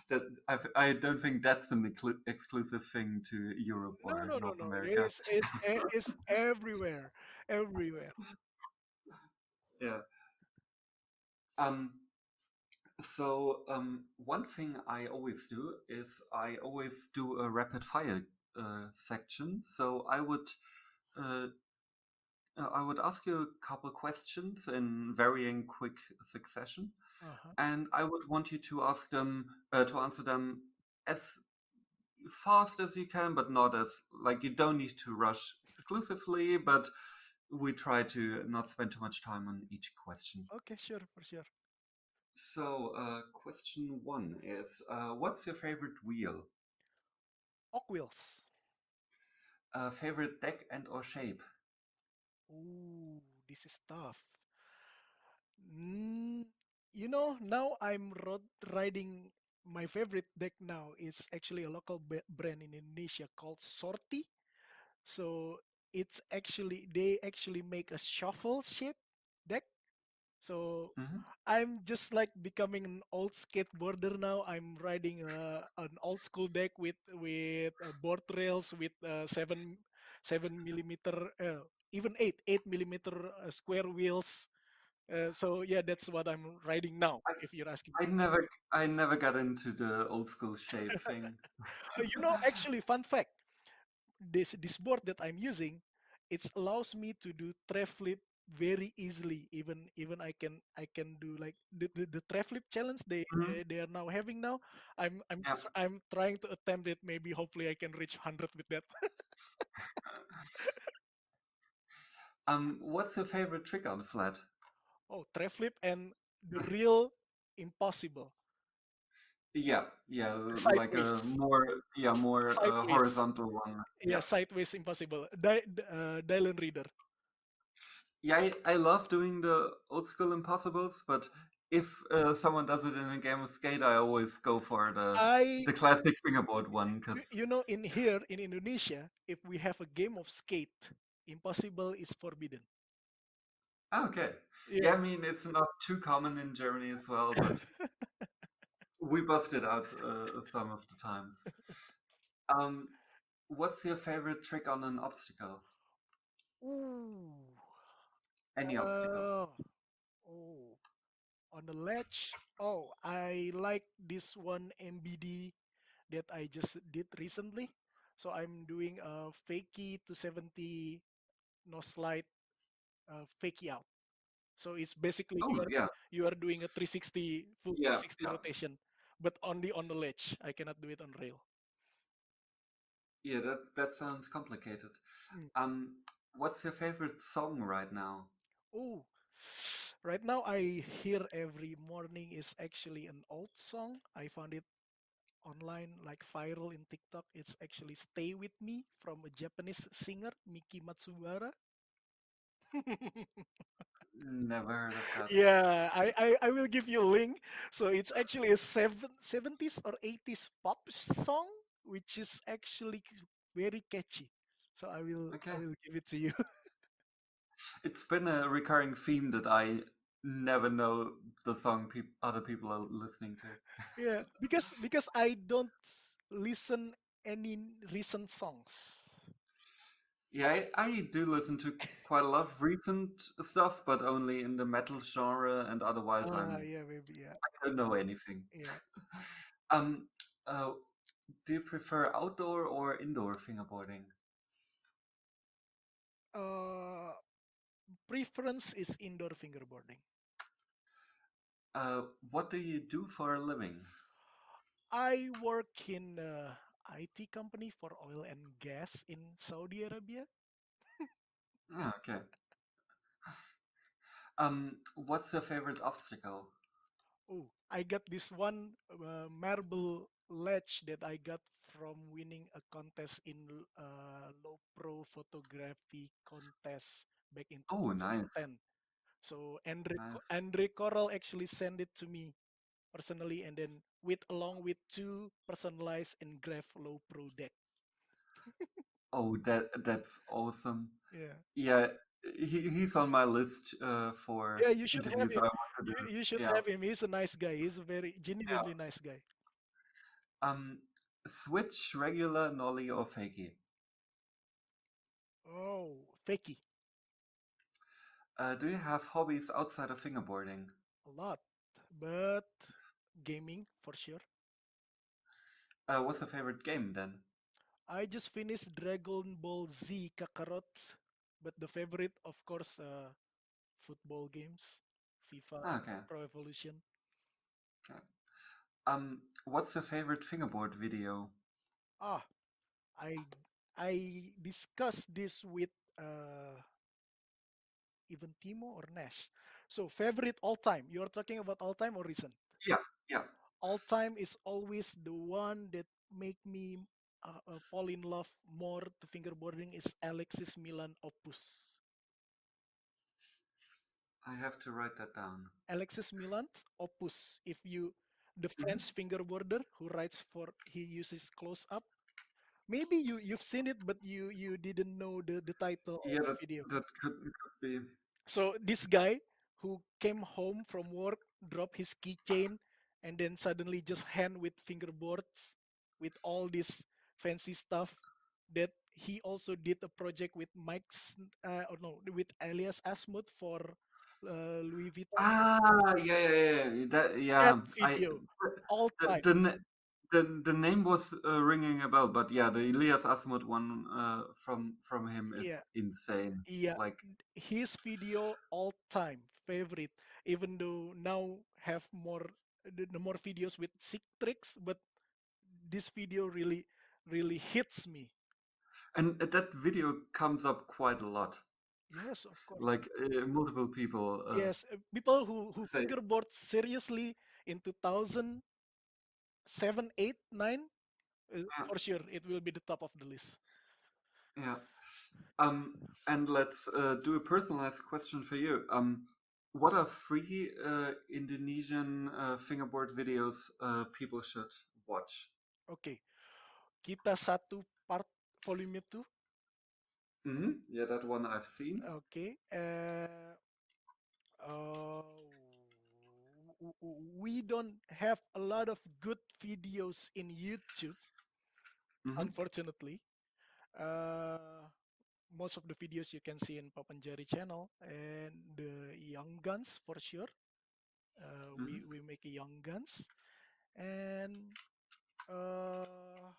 That I don't think that's an exclusive thing to Europe No, or no, no, North no. America. It's everywhere, everywhere. Yeah. Um. So one thing I always do is I always do a rapid fire section. So uh, I would ask you a couple questions in varying quick succession, Uh-huh. and I would want you to ask them to answer them as fast as you can, but not as like you don't need to rush exclusively, but we try to not spend too much time on each question. Okay, sure, for sure. So, question one is what's your favorite wheel? Oak wheels. Favorite deck and or shape? Ooh, this is tough. Mm, now I'm riding my favorite deck now. It's actually a local brand in Indonesia called Sorti. So they actually make a shuffle shape deck. So Hmm. I'm just like becoming an old skateboarder now. I'm riding an old school deck with board rails with 7 millimeter, even 8 millimeter square wheels. So yeah, that's what I'm riding now. I, If you're asking, I never got into the old school shape thing. actually, fun fact: this board that I'm using, it allows me to do tray flip very easily. Even I can do like the tray flip challenge Hmm. they are now having now. Yeah. I'm trying to attempt it. Maybe hopefully I can reach 100 with that. What's your favorite trick on the flat? Oh, tray flip and the real impossible, Yeah, the like a sideways, more sideways. horizontal one. Yeah, Yeah, sideways impossible. Dylan Reader. yeah. I love doing the old school impossibles, but if someone does it in a game of Skate, I always go for I the classic fingerboard one because in here in Indonesia, if we have a game of skate, impossible is forbidden. okay. Yeah. Yeah, I mean it's not too common in Germany as well, but we bust it out some of the times. Um, what's your favorite trick on an obstacle? Ooh. Any obstacle? Uh, oh. On the ledge. Oh, I like this one MBD that I just did recently. So I'm doing a fakie to 70 no slide fakie out. So it's basically Oh yeah, you are doing a 360 full yeah, 360 yeah, rotation, but only on the ledge. I cannot do it on rail. yeah. That sounds complicated. Mm. Um, what's your favorite song right now? Oh, right now I hear every morning is actually an old song. I found it online, like viral in TikTok. It's actually "Stay with Me" from a Japanese singer, Miki Matsubara. Never heard of that. Yeah, I will give you a link. So it's actually a 70s or 80s pop song, which is actually very catchy. So I Okay, will give it to you. it's been a recurring theme that I never know the song other people are listening to. Yeah, because I don't listen any recent songs. Yeah, I do listen to quite a lot of recent stuff, but only in the metal genre, and otherwise Yeah, maybe, yeah, I don't know anything. yeah. Um, uh, do you prefer outdoor or indoor fingerboarding? Uh, Preference is indoor fingerboarding. Uh, what do you do for a living? I work in a IT company for oil and gas in Saudi Arabia. Ah, okay. What's your favorite obstacle? Oh, I got this one marble ledge that I got from winning a contest in low pro photography contest back in Oh, nice, 2010. So nice. Andre Coral actually sent it to me personally, and then with along with two personalized engraved low pro deck. Oh, that's awesome. Yeah, Yeah, he's on my list for yeah, you should have interviews I him. want to do. You should Yeah, have him. He's a nice guy. He's a very yeah. genuinely nice guy. Um, switch regular nollie or fakie. Oh, fakey, Do you have hobbies outside of fingerboarding? a lot, but gaming for sure. What's your favorite game then? I just finished Dragon Ball Z Kakarot, but the favorite, of course, football games, FIFA, Ah, okay, Pro Evolution. okay. What's your favorite fingerboard video? Ah, I I discussed this with even Timo or Nash. So favorite all time. You're talking about all time or recent? Yeah, yeah. All time is always the one that make me fall in love more to fingerboarding is Alexis Milan Opus. I have to write that down. Alexis Milan Opus. If you the Hmm. French fingerboarder who writes for he uses close up. Maybe you've seen it, but you didn't know the title of Yeah, the that video. that could be. So this guy who came home from work, dropped his keychain, and then suddenly just hand with fingerboards with all this fancy stuff. That he also did a project with Mike's, or no, with Elias Asmuth for Louis Vuitton. Ah, yeah, yeah, yeah. That, That yeah. video, all The time. the na- the name was ringing a bell, but yeah, the Elias Asmut one from him is Yeah, insane. yeah, Like, his video all time favorite. Even though now have more the more videos with sick tricks, but this video really hits me. and that video comes up quite a lot. Yes, of course. Like, multiple people Yes, people who say, fingerboard seriously in 2007, 8, 9, yeah, for sure it will be the top of the list. yeah. Um, and let's do a personalized question for you. What are free Indonesian fingerboard videos people should watch? Okay, kita satu part volume 2. Yeah, that one I've seen. Okay. Uh, we don't have a lot of good videos in YouTube, Hmm. unfortunately. Uh, most of the videos you can see in Papanjari channel and the Young Guns for sure. Hmm. We make Young Guns, and uh,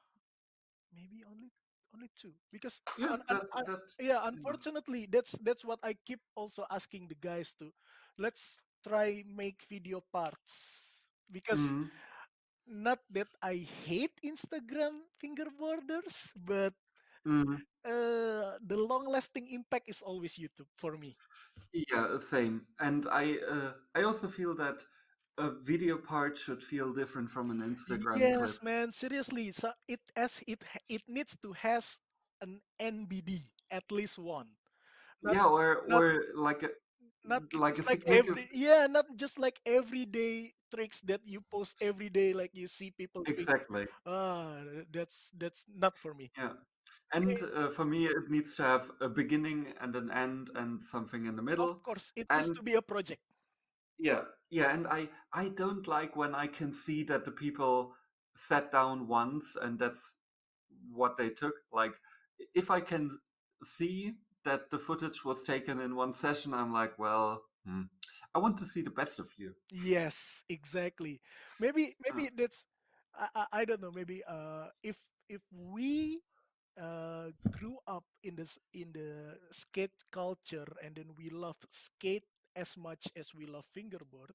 maybe only two, because Yeah, un, that's yeah, enough. unfortunately that's what I keep also asking the guys to, let's try make video parts, because Mm, not that I hate Instagram fingerboarders, but mm. the long lasting impact is always YouTube for me. Yeah, same. And I also feel that a video part should feel different from an Instagram clip. Yes, man, seriously. So it needs to has an NBD, at least one. Not Yeah, not or not like a just like significant, every, yeah, not just like everyday tricks that you post every day, like you see people doing. exactly. Ah, that's not for me. Yeah. And Eh, for me, it needs to have a beginning and an end and something in the of middle. course, it needs And to be a project. yeah, yeah, and I don't like when I can see that the people sat down once and that's what they took. Like, if I can see that the footage was taken in one session, I'm like, well, I want to see the best of you. Yes, exactly. Uh, Maybe that's, I don't know. Maybe if we grew up in this in the skate culture, and then we love skate as much as we love fingerboard,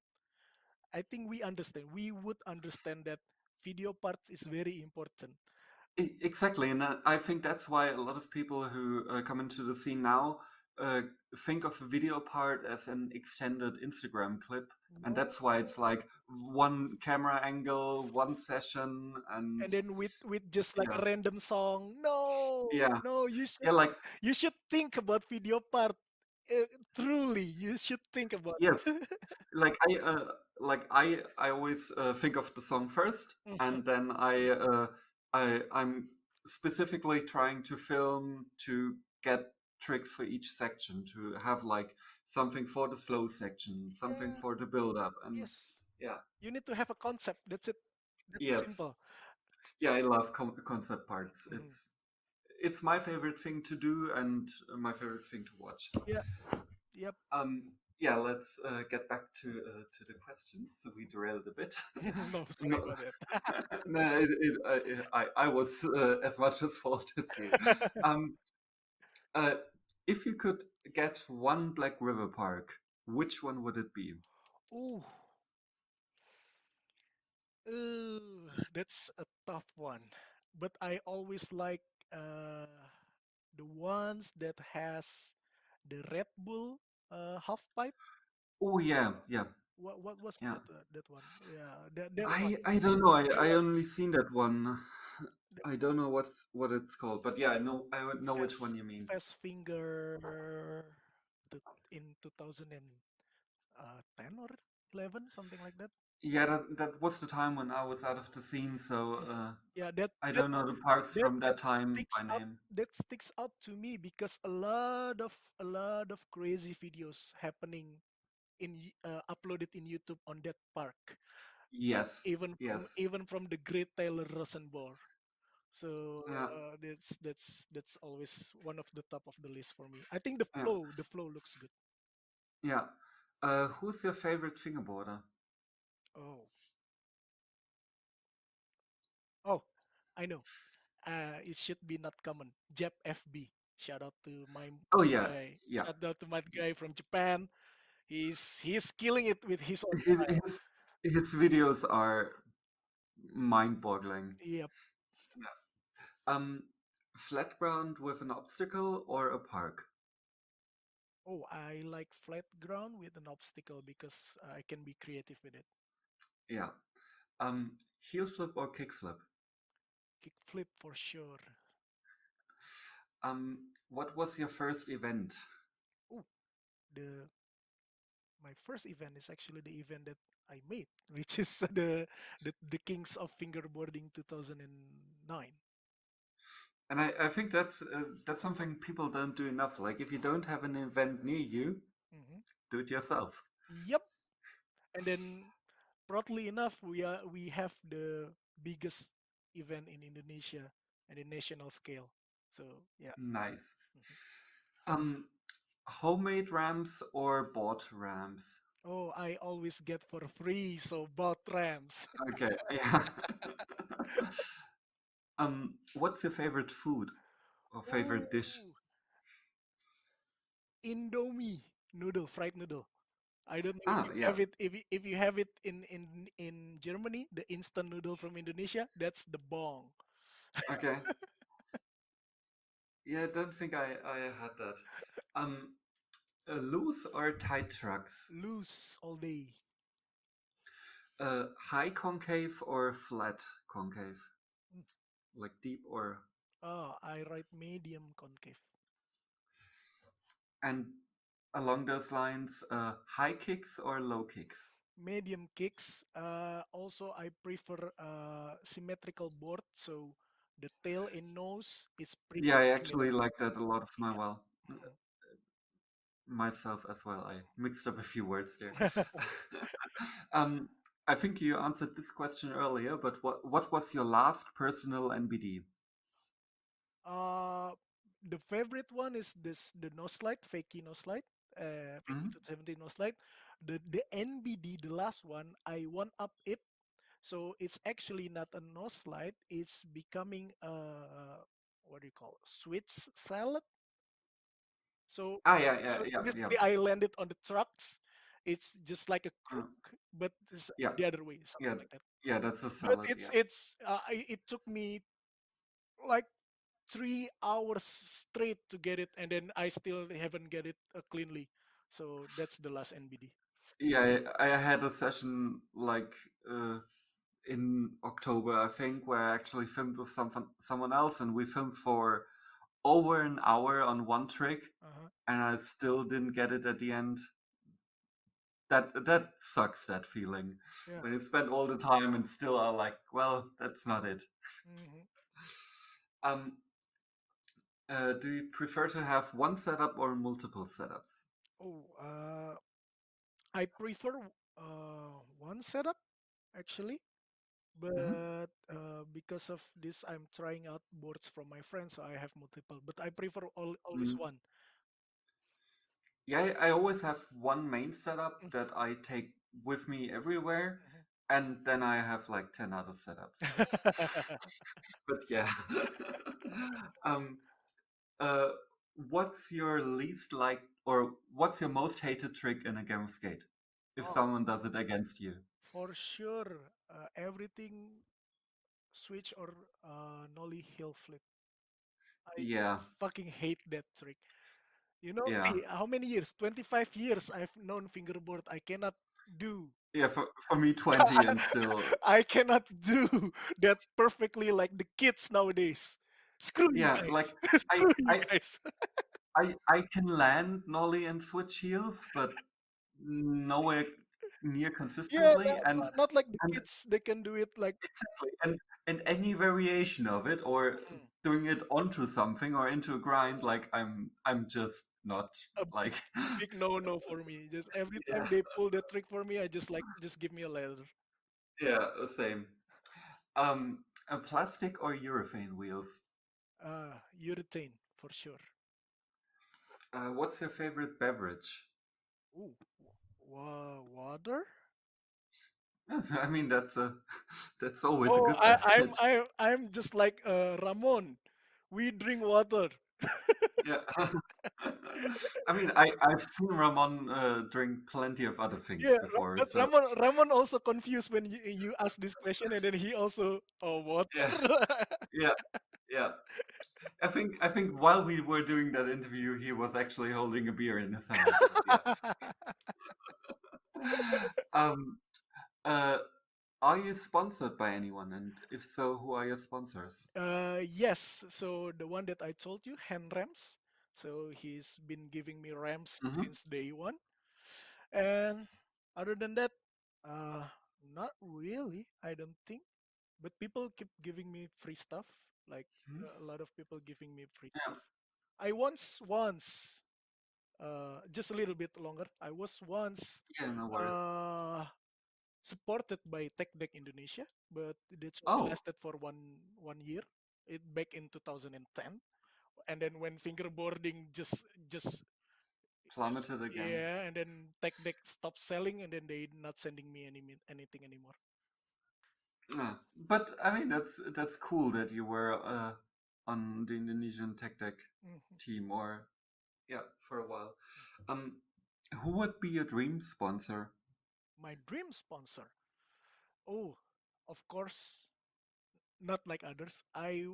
I think we understand. We would understand that video parts is very important. Exactly, and I think that's why a lot of people who come into the scene now uh, think of a video part as an extended Instagram clip, and No, that's why it's like one camera angle, one session, and and then with just like yeah, a random song. No, yeah, no, yeah, like you should think about video part. Truly, you should think about yes, it. like I always think of the song first, and then I'm specifically trying to film to get tricks for each section to have like something for the slow section, something Yeah, for the build up, and yes. yeah, You need to have a concept. That's it. That's yes, simple. yeah, I love concept parts. Mhm. It's my favorite thing to do and my favorite thing to watch. Yeah, yep. Yeah, let's get back to the questions. So we derailed a bit. No, sorry No, about that. no, I was as much as fault as you. Um, uh, if you could get one Black River park, which one would it be? Ooh, that's a tough one. But I always like uh, the ones that has the Red Bull half pipe. Oh yeah, yeah, What was yeah. that one? Yeah, that one. I don't know. I Yeah, only seen that one. the I don't know what it's called, but yeah, I would know which one you mean. fast finger to, in 2010 or 11, something like that. Yeah, that was the time when I was out of the scene, so Yeah, I don't know the parks from that that time sticks by out, name. to me, because a lot of crazy videos happening upload it in YouTube on that park, Yes, yes, even from the great Taylor Rosenborg. So yeah, that's always one of the top of the list for me. I think yeah, the flow looks good. yeah. Who's your favorite fingerboarder? Oh, oh, I know. It should be not common. Jap FB. Shout out to Oh yeah, guy. yeah. Shout out to my guy from Japan. He's killing it with his own His style. his, his videos are mind-boggling. Yep. Yeah. Flat ground with an obstacle or a park? Oh, I like flat ground with an obstacle because I can be creative with it. Yeah. Heel flip or kick flip? Kick flip for sure. What was your first event? Oh, the my first event is actually the event that I made, which is the Kings of Fingerboarding 2009. And I think that's something people don't do enough. Like if you don't have an event near you, Hmm. do it yourself. Yep. And then, proudly enough, we have the biggest event in Indonesia at a national scale. So yeah. Nice. Mhm. Um, Homemade ramps or bought ramps? Oh, I always get for free, so bought rams. Okay, yeah. What's your favorite food or favorite dish? Oh, Indomie noodle, fried noodle. I don't know if Ah, you yeah. have it if you have it in Germany, the instant noodle from Indonesia, that's the bong. Okay. Yeah, I don't think I had that. Um, Loose or tight trucks? Loose all day. High concave or flat concave? Mm. Like deep or Oh, I write medium concave. and along those lines, high kicks or low kicks? Medium kicks. Also, I prefer symmetrical board, so the tail and nose is pretty Yeah, I similar. actually like that a lot as well. Yeah. Myself as well. I mixed up a few words there. Mhm. um, I think you answered this question earlier, but what was your last personal NBD? uh, the favorite one is the no slide, fakey no slide, fakey Mhm. 270 no slide. The NBD, the last one, I one up it. So it's actually not a no slide. It's becoming what do you call it? Switch salad. So Ah, yeah, yeah, so yeah, yeah. basically, I landed on the trucks. It's just like a Uh, crook, but it's yeah, the other way, yeah, something like that. yeah. That's a But salad. Yeah, it took me like 3 hours straight to get it, and then I still haven't get it cleanly. So that's the last NBD. yeah. I had a session like uh, in October, I think, where I actually filmed with someone else, and we filmed for over an hour on one trick, Uh-huh. and I still didn't get it at the end. That sucks. That feeling Yeah. when you spend all the time and still are like, well, that's not it. Hmm. Um, do you prefer to have one setup or multiple setups? Oh, I prefer one setup actually, Hmm. but because of this, I'm trying out boards from my friends, so I have multiple. But I prefer always Mm. one. Yeah, I always have one main setup Mhm. that I take with me everywhere, and then I have like 10 other setups. But yeah. um, uh, what's your least like, or what's your most hated trick in a game of Skate? If Oh, someone does it against you. for sure, everything switch or nollie heel flip. I Yeah, fucking hate that trick. You know, yeah, see how many years? 25 years I've known fingerboard. I cannot do. yeah. For me, 20 and still, I cannot do that perfectly like the kids nowadays. Screw you yeah. Like guys. I, Screw you I, guys. I can land nollie and switch heels, but nowhere near Yeah, consistently. not like the And kids. They can do it like. exactly, and any variation of it, or Mhm. doing it onto something or into a grind, like I'm just not A like big no for me. Just every yeah, time they pull the trick for me, I just like just give me a letter. yeah, same. A plastic or urethane wheels? Urethane for sure. What's your favorite beverage? Ooh, water. I mean, that's always a Oh, good beverage. I'm just like Ramon. We drink water. Yeah. I mean, I've seen Ramon drink plenty of other things Yeah, before, but so Ramon also confused when you ask this question, and then he also water. yeah, yeah, yeah. I think while we were doing that interview, he was actually holding a beer in his hand. But yeah. Um. Uh. Are you sponsored by anyone? And if so, who are your sponsors? Yes. So the one that I told you, hand ramps. So he's been giving me ramps Mm-hmm. since day one. And other than that, uh, not really. I don't think. But people keep giving me free stuff. Like a lot of people giving me free Yeah. stuff. I once, just a little bit longer. I was once Yeah. No worries. uh, supported by TechDeck Indonesia, but it's only Oh, lasted for one year. It back in 2010, and then when fingerboarding just plummeted again. yeah, and then TechDeck stopped selling, and then they not sending me anything anymore. Yeah. But I mean, that's cool that you were on the Indonesian Tech Deck Mhm. team, or yeah, for a while. Um, who would be your dream sponsor? My dream sponsor. Oh, of course, not like others. I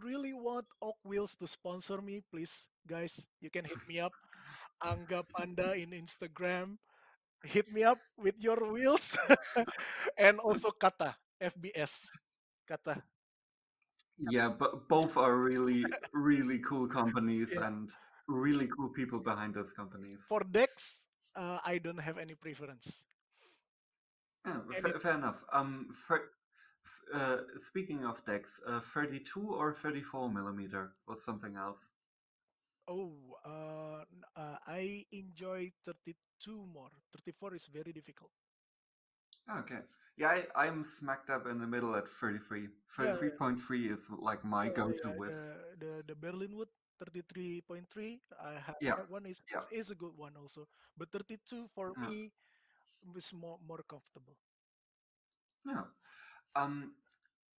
really want Oak Wheels to sponsor me, please, guys. You can hit me up, Angga Panda in Instagram. Hit me up with your wheels, and also Kata FBS Kata. Yeah, but both are really, really cool companies Yeah. and really cool people behind those companies. For Dex, I don't have any preference. Yeah, Anything. fair enough. Speaking of decks, 32 or 34 millimeter or something else. Oh, I enjoy 32 more. 34 is very difficult. Okay. Yeah, I'm smacked up in the middle at 33. Yeah, 33.3 is like my go-to yeah. with. The Berlinwood 33.3. I have Yeah, that one yeah, is a good one also. But 32 for yeah, me is more comfortable. yeah. Um,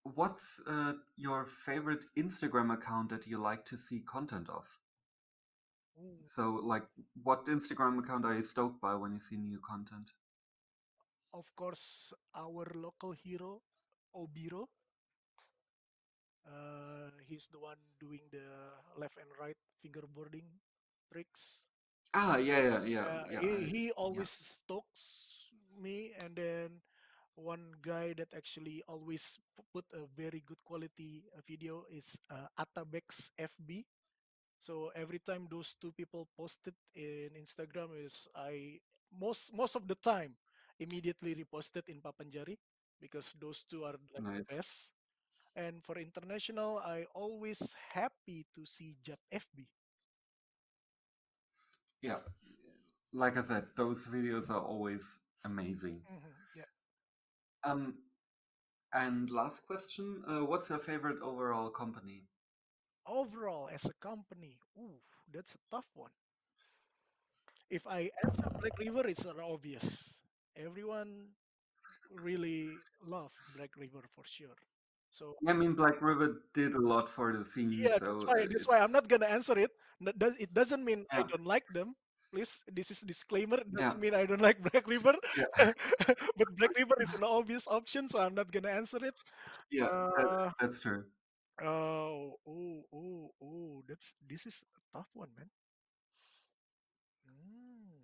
what's your favorite Instagram account that you like to see content of? Ooh. So, like, what Instagram account are you stoked by when you see new content? Of course, our local hero, Obiro. He's the one doing the left and right fingerboarding tricks. Ah, yeah, yeah, yeah, yeah, He yeah. always stalks me, and then one guy that actually always put a very good quality video is Atabex FB. So every time those two people posted in Instagram, is I most of the time immediately reposted in Papanjari, because those two are like the Nice. best. And for international, I always happy to see Jap FB. Yeah, like I said, those videos are always amazing. Yeah. Um, and last question, what's your favorite overall company? Overall, as a company, ooh, that's a tough one. If I answer Black River, it's obvious. Everyone really love Black River for sure. So I mean, Black River did a lot for the scene, yeah, so that's why I'm it's not gonna answer it. It doesn't mean I yeah, don't like them. Please, this is disclaimer. It yeah, doesn't mean I don't like Black River, yeah, but Black River is an obvious option, so I'm not gonna answer it. yeah. Uh, That's true. That's this is a tough one, man. Mm.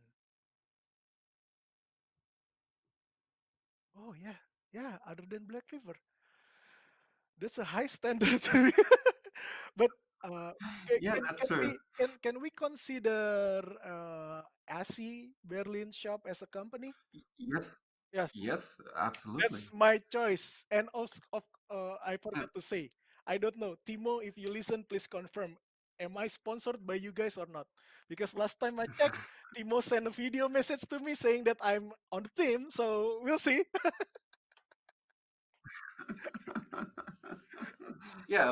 Oh yeah, yeah. Other than Black River, that's a high standard. But uh, Yeah, that's true. can we consider ASI Berlin shop as a company? Yes, Yes, yes, absolutely. that's my choice. And also, I Uh, forgot to say, I don't know, Timo. If you listen, please confirm. am I sponsored by you guys or not? Because last time I checked, Timo sent a video message to me saying that I'm on the team. So we'll see. Yeah,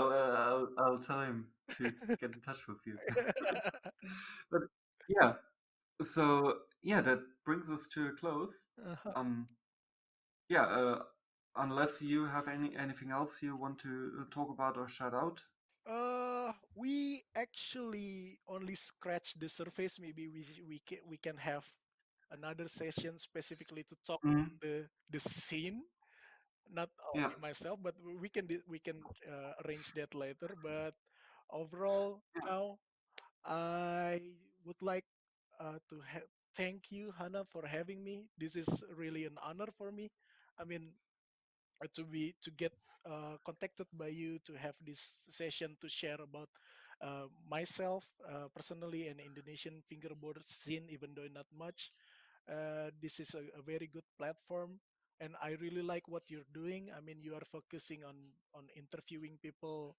I'll tell him to get in touch with you. But yeah, so yeah, that brings us to a close. Uh-huh. Um, yeah, unless you have anything else you want to talk about or shout out. We actually only scratch the surface. Maybe we can have another session specifically to talk Mm, the scene, not yeah, only myself, but we can arrange that later. But overall, yeah, now I would like to thank you, Hannah, for having me. This is really an honor for me. I mean, to get contacted by you to have this session to share about myself personally and Indonesian fingerboard scene, even though not much. This is a very good platform, and I really like what you're doing. I mean, you are focusing on interviewing people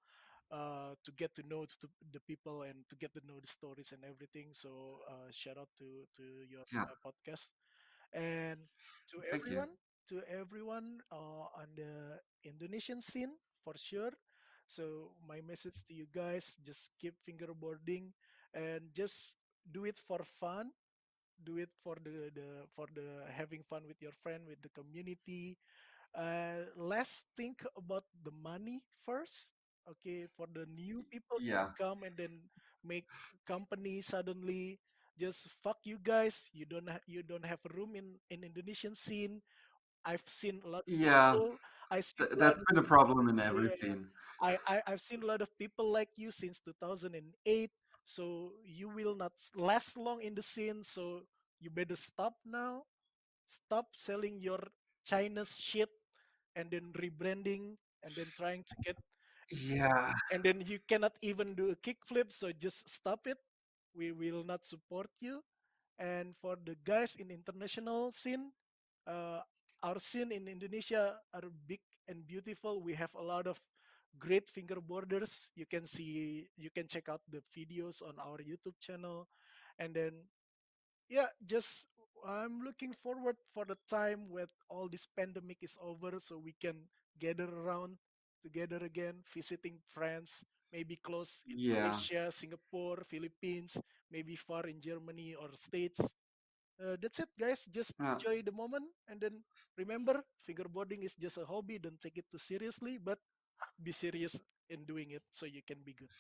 to get to know the people and to get to know the stories and everything. So shout out to your yeah. podcast. And to Thank you. everyone, on the Indonesian scene, for sure. So my message to you guys: just keep fingerboarding and just do it for fun. Do it for the having fun with your friend, with the community. Let's think about the money first. Okay, for the new people that Yeah, come and then make company suddenly, just fuck you guys. You don't have a room in Indonesian scene. I've seen a lot of yeah. people. I see a lot That's of been a problem in every Yeah. scene. I've seen a lot of people like you since 2008. So you will not last long in the scene. So you better stop now. Stop selling your China's shit and then rebranding and then trying to get, Yeah, and then you cannot even do a kickflip. So just stop it. We will not support you. And for the guys in international scene, uh, our scene in Indonesia are big and beautiful. We have a lot of great fingerboarders. You can check out the videos on our YouTube channel. And then, yeah, just I'm looking forward for the time when all this pandemic is over, so we can gather around together again, visiting friends, maybe close in yeah, Malaysia, Singapore, Philippines, maybe far in Germany or States. That's it, guys. Just yeah. enjoy the moment, and then remember, fingerboarding is just a hobby. Don't take it too seriously, but be serious in doing it so you can be good.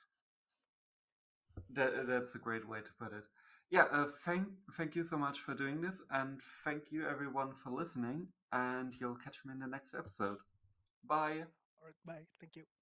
That's a great way to put it. Yeah, thank you so much for doing this, and thank you everyone for listening. And you'll catch me in the next episode. Bye. All right, bye. Thank you.